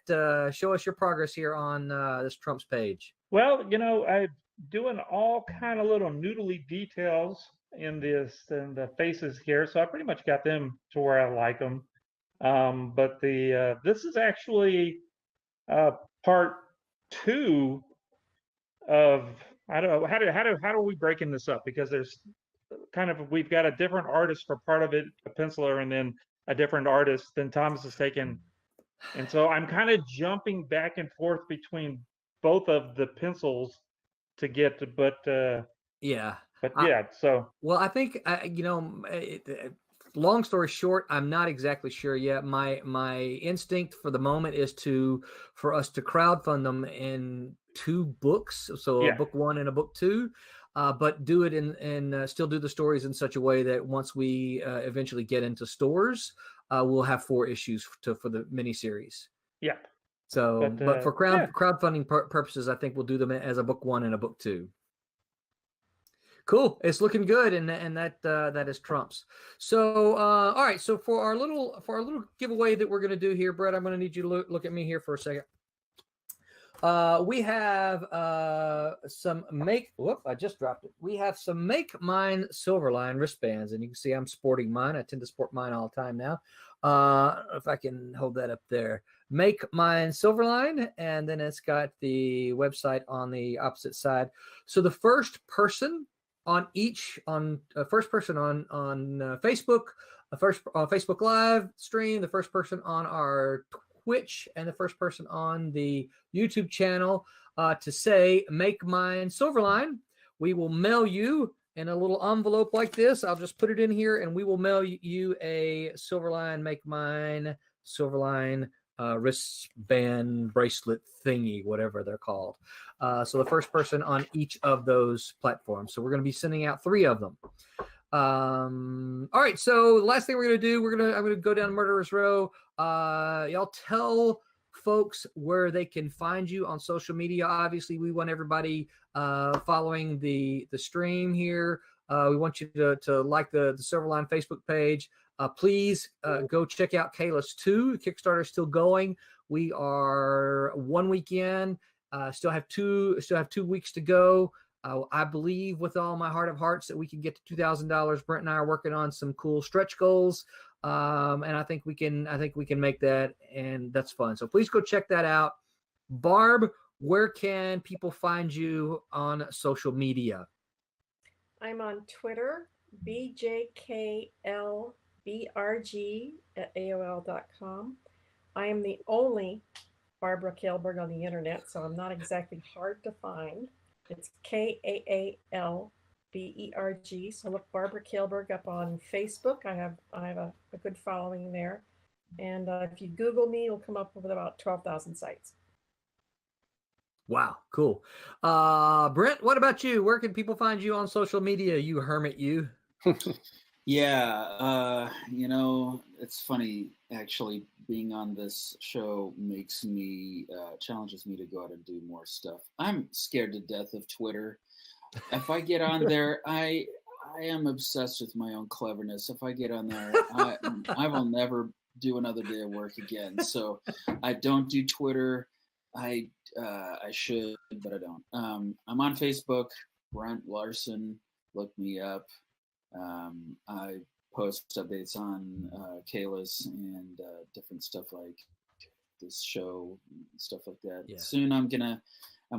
Show us your progress here on this Trump's page. Well, I'm doing all kind of little noodly details in the faces here, so I pretty much got them to where I like them. But this is actually part 2 of, I don't know, how do we breaking this up, because there's we've got a different artist for part of it, a penciler, and then a different artist. Then Thomas has taken, and so I'm kind of jumping back and forth between both of the pencils to get to, but yeah. So well, I think long story short, I'm not exactly sure yet. My instinct for the moment is for us to crowdfund them in 2 books, so a book 1 and a book 2, but do it and still do the stories in such a way that once we eventually get into stores, we'll have 4 issues for the miniseries. Yeah. So, but for crowdfunding purposes, I think we'll do them as a book 1 and a book 2. Cool. It's looking good, and that is Trump's. So, all right. So for our little giveaway that we're going to do here, Brett, I'm going to need you to look at me here for a second. We have some I just dropped it. We have some Make Mine Silverline wristbands, and you can see I'm sporting mine. I tend to sport mine all the time now. If I can hold that up there. Make Mine Silverline, and then it's got the website on the opposite side. So the first person on Facebook, first on Facebook Live stream, the first person on our Twitch, and the first person on the YouTube channel to say "Make Mine Silverline," we will mail you in a little envelope like this. I'll just put it in here, and we will mail you a Silverline Make Mine Silverline wristband bracelet thingy, whatever they're called. So the first person on each of those platforms. So we're going to be sending out 3 of them. All right. So the last thing we're going to do, I'm going to go down Murderer's Row. Y'all tell folks where they can find you on social media. Obviously, we want everybody following the stream here. We want you to like the Silverline Facebook page. Please go check out Kalis 2. Kickstarter is still going. We are 1 week in. Still have 2 weeks to go. I believe with all my heart of hearts that we can get to $2,000. Brent and I are working on some cool stretch goals, and I think we can make that, and that's fun. So please go check that out. Barb, where can people find you on social media? I'm on Twitter, BJKLBRG@AOL.com. I am the only Barbara Kaelberg on the internet, so I'm not exactly hard to find. It's KAALBERG. So look Barbara Kaelberg up on Facebook. I have a good following there. And if you Google me, you'll come up with about 12,000 sites. Wow, cool. Brent, what about you? Where can people find you on social media, you hermit you? Yeah, it's funny, actually, being on this show makes me, challenges me to go out and do more stuff. I'm scared to death of Twitter. If I get on there, I am obsessed with my own cleverness. If I get on there, I will never do another day of work again. So I don't do Twitter. I should, but I don't. I'm on Facebook, Brent Larson, look me up. I post updates on Kalis and different stuff like this show, stuff like that. Yeah. Soon I'm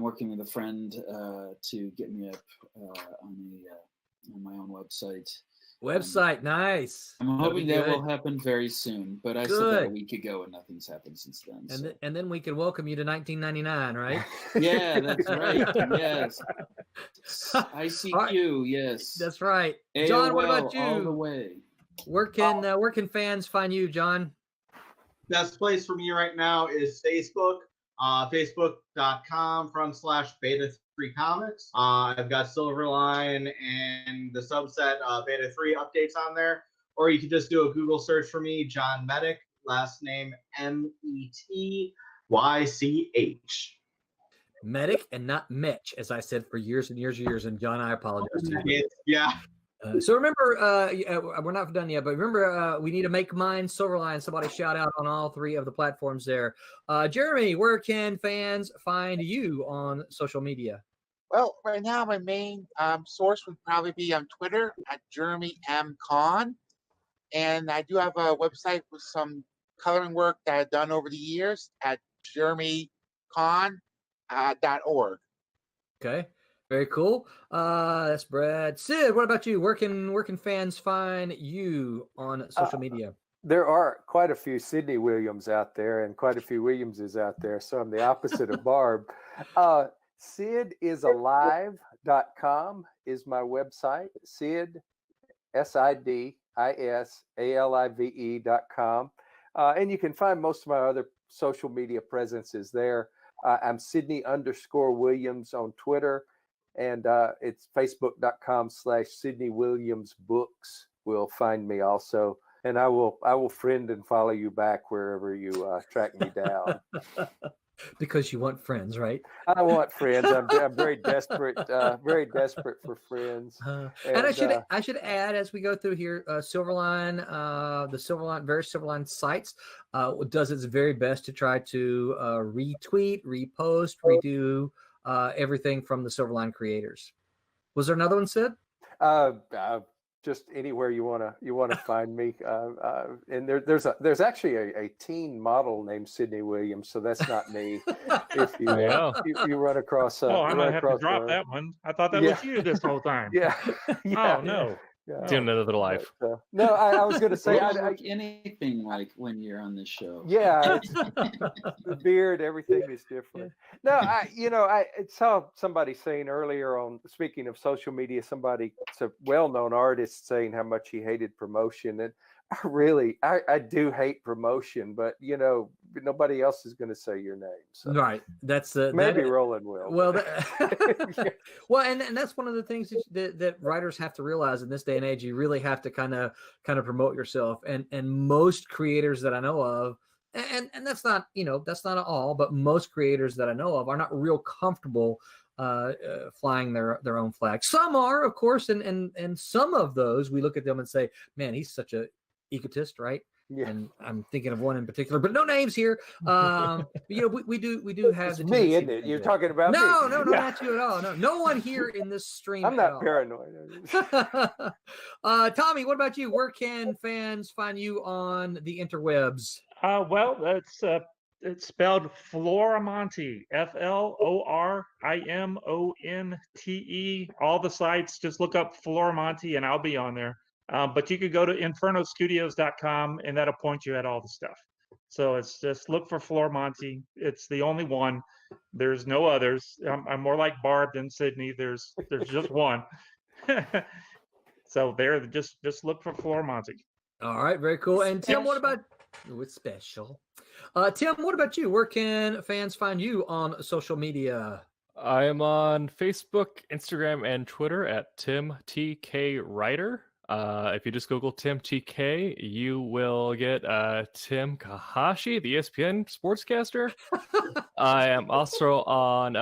working with a friend to get me up on my own website. Nice. I'm hoping that will happen very soon, but I still got a week ago and nothing's happened since then. And then we can welcome you to 1999, right? Yeah, that's right. Yes. ICQ, yes. That's right. AOL, John, what about you? All the way. Where can fans find you, John? Best place for me right now is Facebook. Facebook.com/beta3comics. I've got Silverline and the subset Beta 3 updates on there. Or you can just do a Google search for me, John Medic, last name METYCH. Medic and not Mitch, as I said for years and years and years. And John, I apologize to you. Yeah. So remember, we're not done yet, but remember, we need to Make Mine Silverline. Somebody shout out on all 3 of the platforms there. Jeremy, where can fans find you on social media? Well, right now my main source would probably be on Twitter at Jeremy M. Kahn. And I do have a website with some coloring work that I've done over the years at jeremykahn.org. Okay. Very cool. That's Brad. Sid, what about you? Where can fans find you on social media? There are quite a few Sydney Williams out there and quite a few Williamses out there. So I'm the opposite of Barb. SidIsAlive.com is my website. Sid, SidIsAlive.com. And you can find most of my other social media presences there. I'm Sydney_Williams on Twitter. And it's facebook.com/Sydney Williams Books will find me also. And I will friend and follow you back wherever you track me down. Because you want friends, right? I want friends. I'm very desperate for friends. And I should add, as we go through here, Silverline, the various Silverline sites does its very best to try to retweet, repost, redo everything from the Silverline creators. Was there another one, Sid? just anywhere you wanna find me. And there's actually a teen model named Sydney Williams, so that's not me. If you you run across oh, I'm run gonna have to across drop her. that one. I thought that Yeah. was you this whole time. Yeah. Yeah. Oh no. Yeah. Doing another life. But, no, I was going to say, They don't look anything like when you're on the show. yeah, it's, the beard, everything is different. No, I saw somebody saying earlier on, speaking of social media, it's a well-known artist saying how much he hated promotion, and I do hate promotion, but nobody else is going to say your name. So. Right. That's maybe Roland will. Well, well, and that's one of the things that writers have to realize in this day and age. You really have to kind of promote yourself, and most creators that I know of, and that's not all, but most creators that I know of are not real comfortable flying their own flag. Some are, of course, and some of those we look at them and say, man, he's such a egotist, right? Yeah. And I'm thinking of one in particular, but no names here. But, we do have it's me, isn't it? You're talking about me. No, not you at all. No one here in this stream. I'm not paranoid. Tommy, what about you? Where can fans find you on the interwebs? Well, it's spelled Florimonte, FLORIMONTE. All the sites, just look up Florimonte and I'll be on there. But you could go to infernostudios.com and that'll point you at all the stuff. So it's just look for Florimonte. It's the only one. There's no others. I'm more like Barb than Sydney. There's just one. So there, just look for Florimonte. All right, very cool. And Tim, what about? It's special. Tim, what about you? Where can fans find you on social media? I am on Facebook, Instagram, and Twitter at Tim TK Writer. If you just Google Tim TK, you will get Tim Kahashi, the ESPN sportscaster. I am also on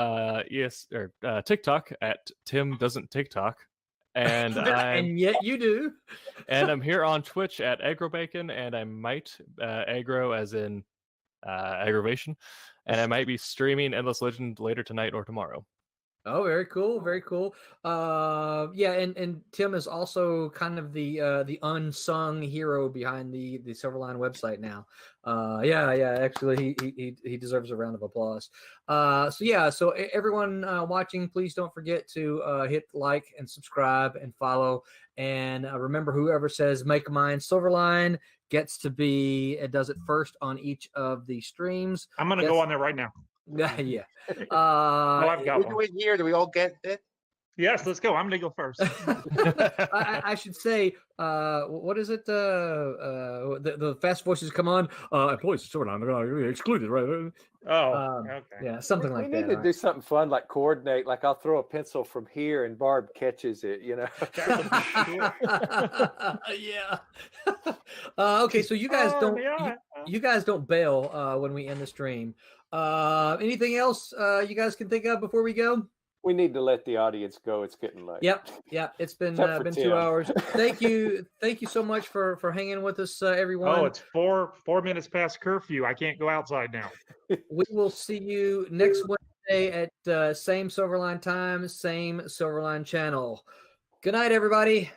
TikTok at Tim Doesn't TikTok. And and yet you do. And I'm here on Twitch at AgroBacon, and I might aggro as in aggravation, and I might be streaming Endless Legend later tonight or tomorrow. Oh, very cool, very cool. Yeah, and Tim is also kind of the unsung hero behind the Silverline website now. Yeah, actually, he deserves a round of applause. So everyone watching, please don't forget to hit like and subscribe and follow. And remember, whoever says "Make Mine Silverline" gets to does it first on each of the streams. I'm gonna go on there right now. Yeah. I've got one. Here, do we all get it? Yes, let's go. I'm going to go first. I should say, what is it? The fast voices come on. Employees are going to be excluded, right? Okay. Yeah, something like that. We need to do something fun, like coordinate. Like I'll throw a pencil from here, and Barb catches it. Yeah. Okay, so you guys don't bail when we end the stream. Anything else you guys can think of before we go? We need to let the audience go. It's getting late. Yep. It's been 2 hours. Thank you so much for hanging with us, everyone. Oh, it's 4 minutes past curfew. I can't go outside now. We will see you next Wednesday at same Silverline time, same Silverline channel. Good night, everybody.